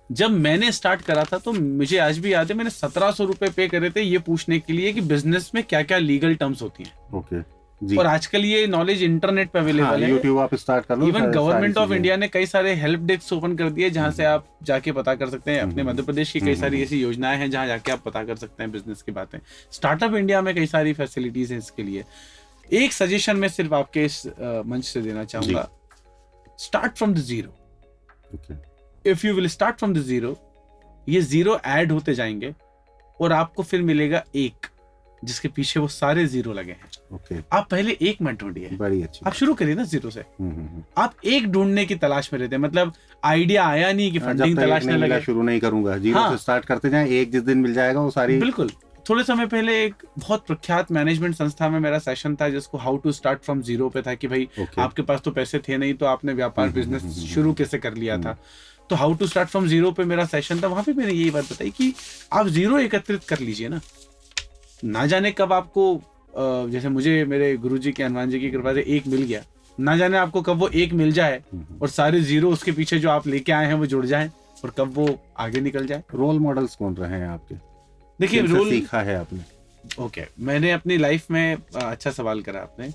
जब मैंने स्टार्ट करा था तो मुझे आज भी याद है, मैंने 1700 रुपए पे करे थे ये पूछने के लिए कि बिजनेस में क्या क्या लीगल टर्म्स होती हैं। ओके जी। और आजकल ये नॉलेज इंटरनेट पे अवेलेबल है, यूट्यूब आप स्टार्ट कर लो। इवन गवर्नमेंट ऑफ इंडिया ने कई सारे हेल्प डेस्क ओपन कर दिए जहां से आप जाके पता कर सकते हैं। अपने मध्य प्रदेश की कई सारी ऐसी योजनाएं हैं जहां जाके आप पता कर सकते हैं बिजनेस की बातें। स्टार्टअप इंडिया में कई सारी फैसिलिटीज हैं इसके लिए। एक सजेशन मैं सिर्फ आपके इस मंच से देना चाहूंगा, start from the zero. If you will start from the zero, ये जीरो ऐड होते जाएंगे और आपको फिर मिलेगा एक, जिसके पीछे वो सारे जीरो लगे हैं। आप पहले एक मत ढूंढिए, बड़ी अच्छी, आप शुरू करिए ना जीरो से। आप एक ढूंढने की तलाश में रहते हैं, मतलब आइडिया आया नहीं कि फंडिंग तलाशने लगे, शुरू नहीं करूंगा, जीरो से स्टार्ट करते जाएं, एक जिस दिन मिल जाएगा वो सारी। बिल्कुल। थोड़े समय पहले एक बहुत प्रख्यात मैनेजमेंट संस्था में मेरा सेशन था जिसको how to start from zero पे था कि भाई आपके पास तो पैसे थे नहीं, तो आपने व्यापार बिजनेस शुरू कैसे कर लिया था। तो how to start from zero पे मेरा सेशन था, वहां पे मैंने यही बात बताई कि आप जीरो एकत्रित कर लीजिए ना जाने कब आपको, जैसे मुझे मेरे गुरुजी के, हनुमान जी की कृपा से एक मिल गया, ना जाने आपको कब वो एक मिल जाए और सारे जीरो उसके पीछे जो आप लेके आए हैं वो जुड़ जाएं, और कब वो आगे निकल जाए। रोल मॉडल्स कौन रहे हैं आपके? देखिए, रोल सीखा है आपने? ओके, मैंने अपनी लाइफ में, अच्छा सवाल करा आपने।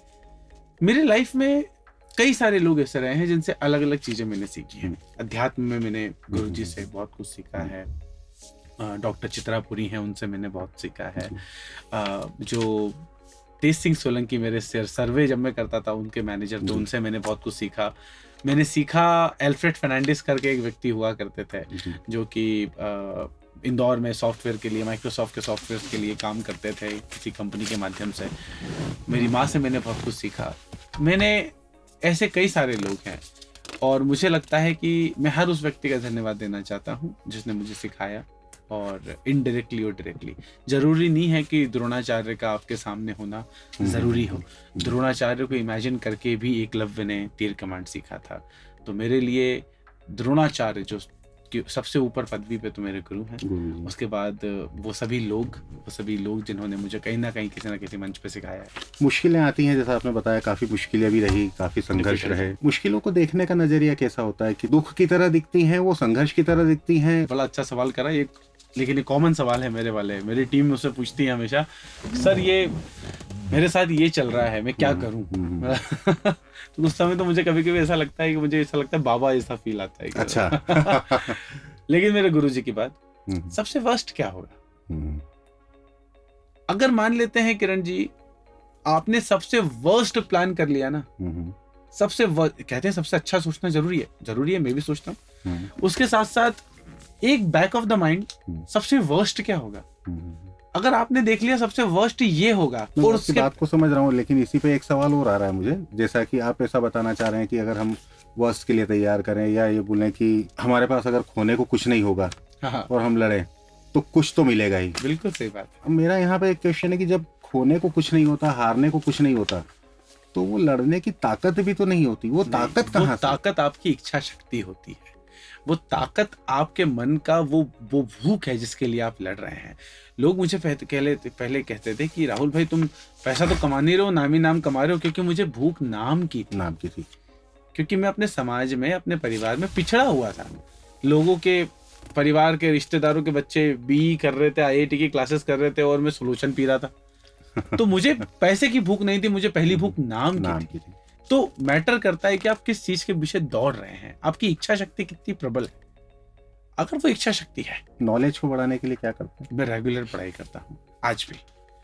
मेरी लाइफ में कई सारे लोग ऐसे रहे हैं जिनसे अलग अलग चीजें मैंने सीखी हैं। अध्यात्म में मैंने गुरुजी से बहुत कुछ सीखा है। डॉक्टर चित्रापुरी हैं, उनसे मैंने बहुत सीखा है। जो तेज सिंह सोलंकी मेरे सर्वे जब मैं करता था, उनके मैनेजर, तो उनसे मैंने बहुत कुछ सीखा। मैंने सीखा, एल्फ्रेड फर्नांडिस करके एक व्यक्ति हुआ करते थे जो कि इंदौर में सॉफ्टवेयर के लिए, माइक्रोसॉफ्ट के सॉफ्टवेयर के लिए काम करते थे किसी कंपनी के माध्यम से। मेरी माँ से मैंने बहुत कुछ सीखा। मैंने ऐसे कई सारे लोग हैं, और मुझे लगता है कि मैं हर उस व्यक्ति का धन्यवाद देना चाहता हूँ जिसने मुझे सिखाया, और इनडायरेक्टली और डायरेक्टली। जरूरी नहीं है कि द्रोणाचार्य का आपके सामने होना जरूरी हो। द्रोणाचार्य को इमेजिन करके भी एकलव्य ने तीर कमांड सीखा था। तो मेरे लिए द्रोणाचार्य जो सबसे ऊपर पदवी पे तो मेरे गुरु हैं। उसके बाद वो सभी लोग जिन्होंने मुझे कहीं ना कहीं किसी ना किसी मंच पे सिखाया है। मुश्किलें आती हैं, जैसा आपने बताया, काफी मुश्किलें भी रही, काफी संघर्ष रहे। मुश्किलों को देखने का नजरिया कैसा होता है कि दुख की तरह दिखती हैं, वो संघर्ष की तरह दिखती हैं? बड़ा अच्छा सवाल करा ये, लेकिन ये कॉमन सवाल है मेरे वाले। मेरी टीम मुझसे पूछती है हमेशा, सर ये मेरे साथ ये चल रहा है, मैं क्या करूं? तो उस समय तो मुझे कभी कभी ऐसा लगता है कि मुझे ऐसा लगता है बाबा ऐसा फील आता है। अच्छा। लेकिन मेरे गुरुजी की बात, सबसे वर्स्ट क्या होगा? अगर मान लेते हैं किरण जी, आपने सबसे वर्स्ट प्लान कर लिया ना, सबसे कहते हैं सबसे अच्छा सोचना जरूरी है, मैं भी सोचता हूँ। उसके साथ साथ एक बैक ऑफ द माइंड, सबसे वर्स्ट क्या होगा? अगर आपने देख लिया सबसे वर्स्ट ये होगा, और उसकी बात को समझ रहा हूँ, लेकिन इसी पे एक सवाल और आ रहा है मुझे। जैसा कि आप ऐसा बताना चाह रहे हैं कि अगर हम वर्स्ट के लिए तैयार करें, या ये बोलें कि हमारे पास अगर खोने को कुछ नहीं होगा और हम लड़े तो कुछ तो मिलेगा ही। बिल्कुल सही बात है। अब मेरा यहाँ पे एक क्वेश्चन है कि जब खोने को कुछ नहीं होता, हारने को कुछ नहीं होता, तो वो लड़ने की ताकत भी तो नहीं होती। वो ताकत कहाँ से? ताकत आपकी इच्छा शक्ति होती है। वो ताकत आपके मन का वो भूख है जिसके लिए आप लड़ रहे हैं। लोग मुझे पहले कहते थे कि राहुल भाई तुम पैसा तो कमा नहीं रहे हो, नामी नाम कमा रहे हो, क्योंकि मुझे भूख नाम की थी। क्योंकि मैं अपने समाज में, अपने परिवार में पिछड़ा हुआ था। लोगों के परिवार के रिश्तेदारों के बच्चे बी कर रहे थे, आईआईटी की क्लासेस कर रहे थे और मैं सोल्यूशन पी रहा था। तो मुझे पैसे की भूख नहीं थी, मुझे पहली भूख नाम की थी। तो मैटर करता है कि आप किस चीज के पीछे दौड़ रहे हैं, आपकी इच्छा शक्ति कितनी प्रबल है। अगर वो इच्छा शक्ति है। नॉलेज को बढ़ाने के लिए क्या करते हैं? मैं रेगुलर पढ़ाई करता हूँ आज भी।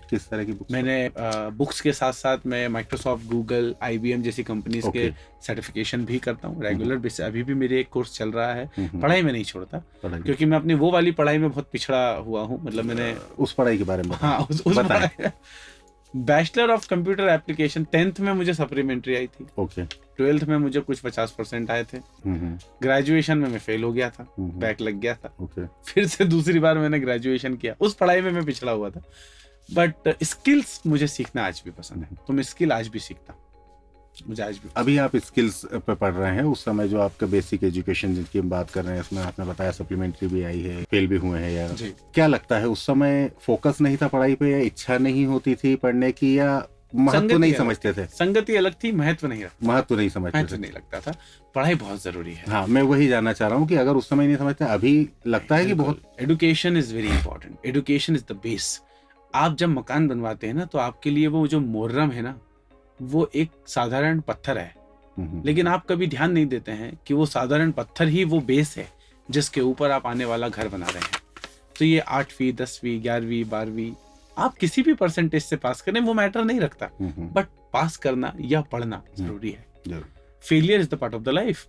किस तरह की बुक्स? मैंने बुक्स के साथ साथ मैं माइक्रोसॉफ्ट, गूगल, IBM जैसी कंपनीज के सर्टिफिकेशन भी करता हूँ रेगुलर बेसिस। अभी भी मेरे एक कोर्स चल रहा है। पढ़ाई में नहीं छोड़ता, क्योंकि मैं अपनी वो वाली पढ़ाई में बहुत पिछड़ा हुआ हूँ। मतलब मैंने उस पढ़ाई के बारे में उस पढ़ाई, bachelor of computer application 10th में मुझे सप्लीमेंट्री आई थी। 12th में मुझे कुछ 50% आए थे। ग्रेजुएशन में मैं फेल हो गया था, बैक लग गया था। फिर से दूसरी बार मैंने ग्रेजुएशन किया। उस पढ़ाई में मैं पिछड़ा हुआ था। बट स्किल्स मुझे सीखना आज भी पसंद है, तो मैं स्किल आज भी सीखता हूँ। मुझे आज भी अभी आप स्किल्स पे पढ़ रहे हैं, उस समय जो आपका बेसिक एजुकेशन जिनकी हम बात कर रहे हैं, इसमें आपने बताया सप्लीमेंट्री भी आई है, फेल भी हुए हैं, या क्या लगता है उस समय फोकस नहीं था पढ़ाई पे, या इच्छा नहीं होती थी पढ़ने की, या महत्व नहीं समझते थे? संगति अलग थी, महत्व नहीं समझते थे। नहीं लगता था। पढ़ाई बहुत जरूरी है। हाँ, मैं वही जानना चाह रहा हूँ कि अगर उस समय नहीं समझते, अभी लगता है कि बहुत। Education is very important. Education is the base. आप जब मकान बनवाते हैं ना, तो आपके लिए वो जो मोर्रम है ना, वो एक साधारण पत्थर है, लेकिन आप कभी ध्यान नहीं देते हैं कि वो साधारण पत्थर ही वो बेस है जिसके ऊपर आप आने वाला घर बना रहे हैं। तो ये 8वीं 10वीं 11वीं 12वीं आप किसी भी परसेंटेज से पास करें, वो मैटर नहीं रखता, बट पास करना या पढ़ना जरूरी है। Failure is the part of the life.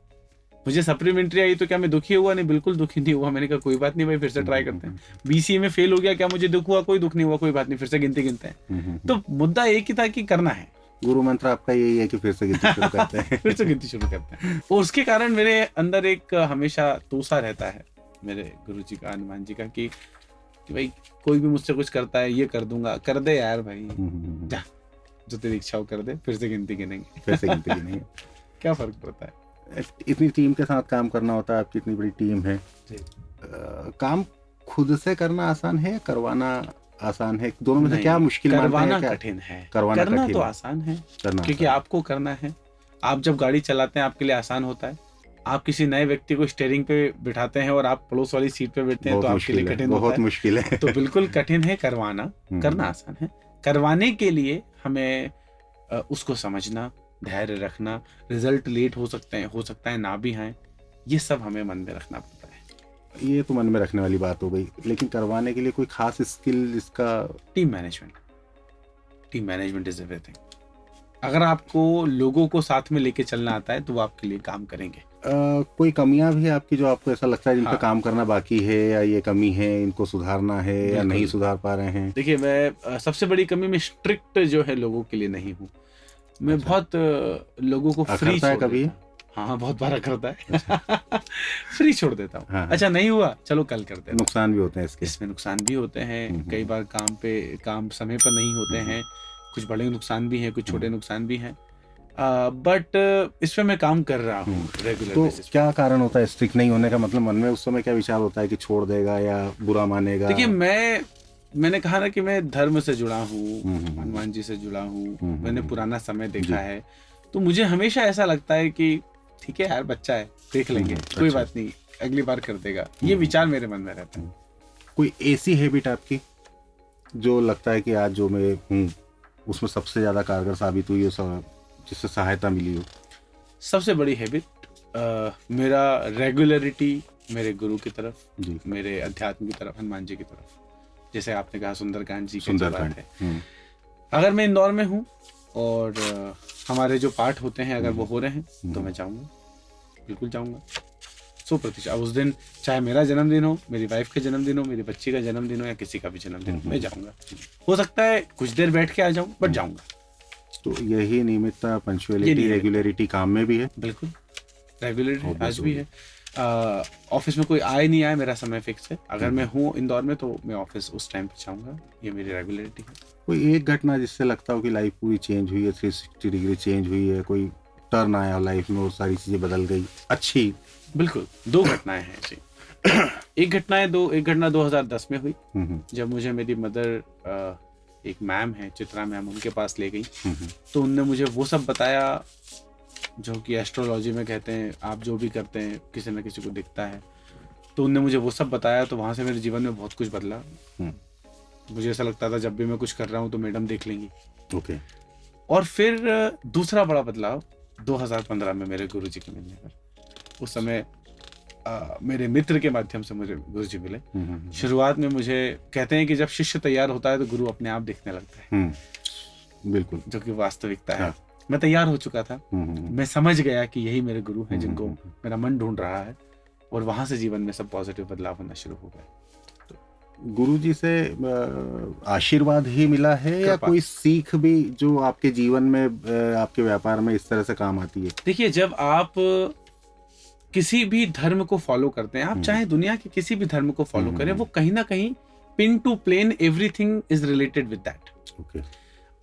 मुझे सप्लीमेंट्री आई तो क्या मैं दुखी हुआ? नहीं, बिल्कुल दुखी नहीं हुआ। मैंने कहा कोई बात नहीं भाई, फिर से ट्राई करते हैं। BCA में फेल हो गया, क्या मुझे दुख हुआ? कोई दुख नहीं हुआ, कोई बात नहीं, फिर से गिनते हैं। तो मुद्दा एक ही था कि करना है। गुरु मंत्र आपका यही है कि फिर से गिनती शुरू करते हैं। फिर से गिनती शुरू करते हैं। और उसके कारण मेरे अंदर एक हमेशा तोसा रहता है मेरे गुरु जी का, हनुमान जी का, कि भाई कोई भी मुझसे कुछ करता है, ये कर दूंगा, कर दे यार भाई, जा जो तेरी इच्छा हो कर दे, फिर से गिनती गिनेंगे। क्या फर्क पड़ता है? इतनी टीम के साथ काम करना होता है, आपकी इतनी बड़ी टीम है। काम खुद से करना आसान है, करवाना आसान है? दोनों में से क्या मुश्किल मानते हैं? करवाना कठिन है, करना तो आसान है, क्योंकि आपको करना है। आप जब गाड़ी चलाते हैं, आपके लिए आसान होता है। आप किसी नए व्यक्ति को स्टीयरिंग पे बिठाते हैं और आप पड़ोस वाली सीट पे बैठते हैं, तो आपके लिए कठिन होता है। बहुत मुश्किल है। तो बिल्कुल कठिन है करवाना, करना आसान है। करवाने के लिए हमें उसको समझना, धैर्य रखना, रिजल्ट लेट हो सकता है ना भी है, ये सब हमें मन में रखना पड़ता है। ये तो मन में रखने वाली बात हो गई, लेकिन करवाने के लिए कोई खास स्किल इसका? Team management is everything. अगर आपको लोगों को साथ में लेके चलना आता है, तो वो आपके लिए काम करेंगे। कोई कमियां भी है आपकी जो आपको ऐसा लगता है जिन पे काम करना बाकी है, या ये कमी है, इनको सुधारना है, या नहीं सुधार पा रहे हैं? देखिए, मैं सबसे बड़ी कमी में स्ट्रिक्ट जो है लोगों के लिए नहीं हूँ। मैं बहुत लोगों को फ्री छोड़ कभी? हाँ, बहुत बार करता है। फ्री छोड़ देता हूँ। अच्छा नहीं हुआ, चलो कल करते हैं। नुकसान भी होते हैं इसमें नुकसान भी होते हैं। कई बार काम समय पर नहीं होते हैं। कुछ बड़े नुकसान भी हैं, कुछ छोटे नुकसान भी हैं। बट इस पे मैं काम कर रहा हूँ रेगुलर बेसिस। क्या कारण होता है स्ट्रिक्ट नहीं होने का? मतलब मन में उस समय क्या विचार होता है कि छोड़ देगा या बुरा मानेगा? देखिए, मैंने कहा ना कि मैं धर्म से जुड़ा हूँ, हनुमान जी से जुड़ा हूँ, मैंने पुराना समय देखा है, तो मुझे हमेशा ऐसा लगता है कि ठीक है यार, बच्चा है, देख लेंगे, कोई बात नहीं, अगली बार कर देगा। ये विचार मेरे मन में रहता है। कोई ऐसी हैबिट आपकी जो लगता है कि आज जो मैं हूँ उसमें सबसे ज्यादा कारगर साबित हुई हो, जिससे सहायता मिली हो? सबसे बड़ी हैबिट मेरा रेगुलरिटी मेरे गुरु की तरफ, मेरे अध्यात्म की तरफ, हनुमान जी की तरफ। जैसे आपने कहा सुंदरकांड जी की बात है। अगर मैं इंदौर में हूँ और हमारे जो पाठ होते हैं अगर वो हो रहे हैं, तो मैं जाऊँगा, बिल्कुल जाऊँगा 100%। उस दिन चाहे मेरा जन्मदिन हो, मेरी वाइफ का जन्मदिन हो, मेरी बच्ची का जन्मदिन हो, या किसी का भी जन्मदिन हो, मैं जाऊँगा। हो सकता है कुछ देर बैठ के आ जाऊँ, बट जाऊँगा। तो यही नियमितता, पंक्चुअलिटी, रेगुलरिटी काम में भी है? बिल्कुल, रेगुलरिटी आज भी है। ऑफिस में कोई आए नहीं आए, मेरा समय फिक्स है। अगर मैं हूँ इंदौर में, तो मैं ऑफिस उस टाइम पे जाऊँगा। ये मेरी रेगुलरिटी है। कोई एक घटना जिससे लगता हो कि लाइफ पूरी चेंज हुई है, 360 डिग्री चेंज हुई है, कोई टर्न आया लाइफ में और सारी चीजें बदल गई अच्छी? बिल्कुल, 2 घटनाएं हैं ऐसी। एक घटना 2010 में हुई, जब मुझे मेरी मदर, एक मैम है चित्रा मैम, उनके पास ले गई। तो उनने मुझे वो सब बताया जो कि एस्ट्रोलॉजी में कहते हैं, आप जो भी करते हैं किसी न किसी को दिखता है। तो उनने मुझे वो सब बताया, तो वहाँ से मेरे जीवन में बहुत कुछ बदला। मुझे ऐसा लगता था जब भी मैं कुछ कर रहा हूँ तो मैडम देख लेंगी। ओके। और फिर दूसरा बड़ा बदलाव 2015 में मेरे गुरुजी के मिलने पर। उस समय मेरे मित्र के माध्यम से मुझे गुरुजी मिले। शुरुआत में मुझे कहते हैं कि जब शिष्य तैयार होता है तो गुरु अपने आप दिखने लगता है। बिल्कुल, जो कि वास्तविकता है। मैं तैयार हो चुका था, मैं समझ गया कि यही मेरे गुरु हैं जिनको मेरा मन ढूंढ रहा है, और वहां से जीवन में सब पॉजिटिव बदलाव होना शुरू हो गए। गुरुजी से आशीर्वाद ही मिला है या कोई सीख भी जो आपके जीवन में आपके व्यापार में इस तरह से काम आती है? देखिए, जब आप किसी भी धर्म को फॉलो करते हैं, आप चाहे दुनिया के किसी भी धर्म को फॉलो करें, वो कहीं ना कहीं pin to plane everything is related with that.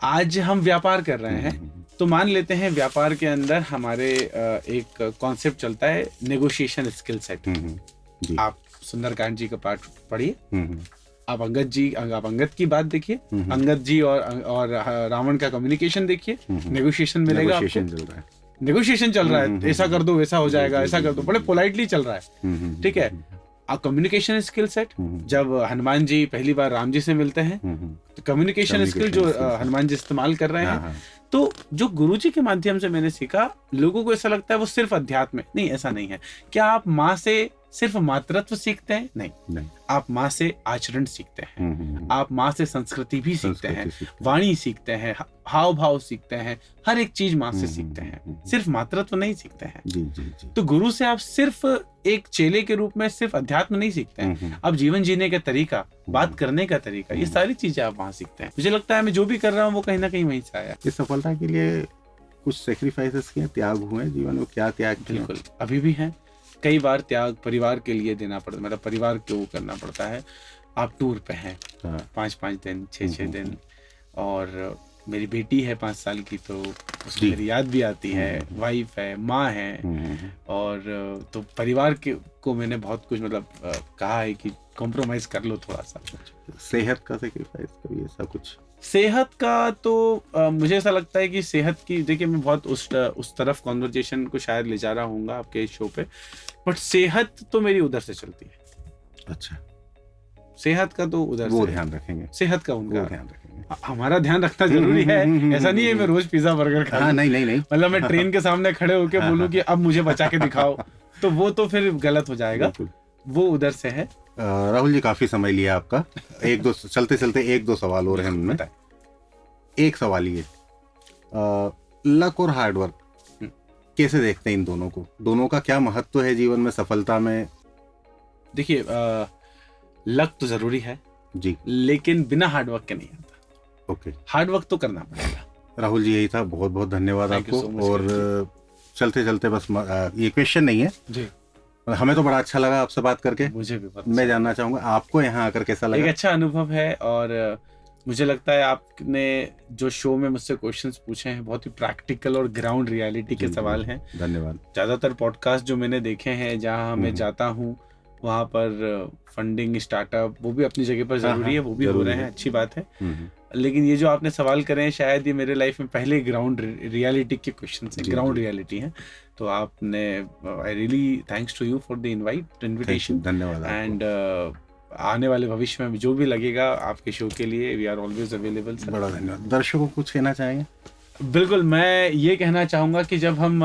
आज हम व्यापार कर रहे हैं, तो मान लेते हैं व्यापार के अंदर हमारे एक कॉन्सेप्ट चलता है नेगोशिएशन स्किल सेट। आप सुंदरकांड जी का पाठ पढ़िए, आप अंगद की बात देखिए, अंगद जी और रावण का कम्युनिकेशन देखिए, नेगोशिएशन मिलेगा आपको। नेगोशिएशन चल रहा है, ऐसा कर दो वैसा हो जाएगा, ऐसा कर दो, बड़े पोलाइटली चल रहा है, ठीक है। कम्युनिकेशन स्किल सेट, जब हनुमान जी पहली बार राम जी से मिलते हैं, तो कम्युनिकेशन स्किल जो हनुमान जी इस्तेमाल कर रहे हैं, तो जो गुरुजी के माध्यम से मैंने सीखा, लोगों को ऐसा लगता है वो सिर्फ अध्यात्म है, नहीं, ऐसा नहीं है। क्या आप माँ से सिर्फ मातृत्व सीखते हैं? नहीं, आप माँ से आचरण सीखते हैं, आप माँ से संस्कृति भी सीखते हैं, वाणी सीखते हैं, हाव भाव सीखते हैं, हर एक चीज माँ से सीखते हैं, सिर्फ मातृत्व नहीं सीखते हैं। जी। तो गुरु से आप सिर्फ एक चेले के रूप में सिर्फ अध्यात्म नहीं सीखते हैं, आप जीवन जीने का तरीका, बात करने का तरीका, ये सारी चीजें आप वहाँ सीखते हैं। मुझे लगता है मैं जो भी कर रहा हूँ वो कहीं ना कहीं वहीं से आया। इस सफलता के लिए कुछ सेक्रीफाइसेस किए, त्याग हुए जीवन में? क्या त्याग? बिल्कुल, अभी भी है। कई बार त्याग परिवार के लिए देना पड़ता है, मतलब परिवार को करना पड़ता है। आप टूर पे हैं 5-5 दिन, 6-6 दिन, और मेरी बेटी है 5 साल की, तो उसकी मेरी याद भी आती है, वाइफ है, माँ है, और तो परिवार को मैंने बहुत कुछ मतलब कहा है कि कॉम्प्रोमाइज कर लो थोड़ा सा। सेहत का सेक्रीफाइस कभी ऐसा कुछ? सेहत का तो मुझे ऐसा लगता है कि सेहत की, देखिए मैं बहुत उस तरफ कॉन्वर्जेशन को शायद ले जा रहा हूँ आपके शो पे, बट सेहत तो मेरी उधर से चलती है। अच्छा, सेहत का तो उधर वो से ध्यान रखेंगे, सेहत का उनका ध्यान रखेंगे, हमारा ध्यान रखना जरूरी है। ऐसा नहीं है मैं रोज पिज्जा बर्गर खा हाँ, नहीं, मतलब मैं ट्रेन के सामने खड़े होके बोलूं कि अब मुझे बचा के दिखाओ, तो वो तो फिर गलत हो जाएगा। वो उधर से है। राहुल जी, काफी समय लिया आपका, चलते चलते 1-2 सवाल और हैं उनमें। एक सवाल ये, लक और हार्डवर्क कैसे देखते हैं इन दोनों को? दोनों का क्या महत्व है जीवन में, सफलता में? देखिए, लक तो जरूरी है जी, लेकिन बिना हार्डवर्क के नहीं आता। ओके, हार्डवर्क तो करना पड़ेगा। राहुल जी, यही था। बहुत बहुत धन्यवाद आपको। और चलते चलते बस ये क्वेश्चन नहीं है जी, हमें तो बड़ा अच्छा लगा आपसे बात करके। मुझे भी मैं जानना चाहूंगा आपको यहाँ आकर कैसा लगा? एक अच्छा अनुभव है, और मुझे लगता है आपने जो शो में मुझसे क्वेश्चंस पूछे हैं बहुत ही प्रैक्टिकल और ग्राउंड रियलिटी के सवाल हैं। धन्यवाद। ज्यादातर पॉडकास्ट जो मैंने देखे हैं जहां मैं जाता हूं वहां पर फंडिंग, स्टार्टअप, वो भी अपनी जगह पर जरूरी है, वो भी हो रहे हैं, अच्छी बात है। लेकिन ये जो आपने सवाल करे हैं, शायद ये मेरे लाइफ में पहले ग्राउंड रियलिटी के क्वेश्चंस हैं, ग्राउंड रियलिटी हैं। तो आपने, I really thanks to you for the invitation. धन्यवाद। एंड आने वाले भविष्य में जो भी लगेगा आपके शो के लिए, वी आर ऑलवेज अवेलेबल। बड़ा धन्यवाद। दर्शकों को कुछ कहना चाहेंगे? बिल्कुल, मैं ये कहना चाहूंगा कि जब हम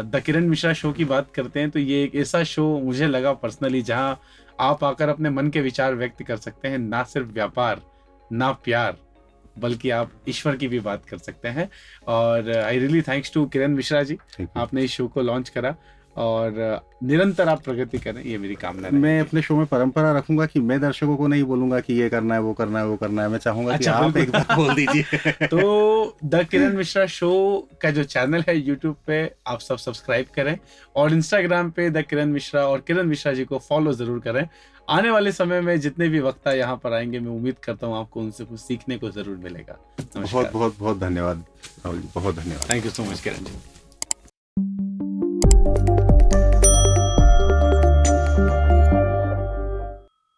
द किरण मिश्रा शो की बात करते हैं, तो ये एक ऐसा शो मुझे लगा पर्सनली जहां आप आकर अपने मन के विचार व्यक्त कर सकते हैं, ना सिर्फ व्यापार, ना प्यार, बल्कि आप ईश्वर की भी बात कर सकते हैं। और आई रियली थैंक्स टू किरण मिश्रा जी, आपने इस शो को लॉन्च करा, और निरंतर आप प्रगति करें, ये मेरी कामना है। मैं अपने शो में परंपरा रखूंगा कि मैं दर्शकों को नहीं बोलूंगा कि ये करना है, वो करना है, वो करना है। मैं चाहूंगा कि आप एक बार बोल दीजिए। तो द किरण मिश्रा शो का जो चैनल है यूट्यूब पे, आप सब सब्सक्राइब करें, और इंस्टाग्राम पे द किरण मिश्रा और किरण मिश्रा जी को फॉलो जरूर करें। आने वाले समय में जितने भी वक्ता यहाँ पर आएंगे, मैं उम्मीद करता हूँ आपको उनसे कुछ सीखने को जरूर मिलेगा। बहुत बहुत बहुत धन्यवाद राहुल जी, बहुत धन्यवाद। Thank you so much Kiran ji.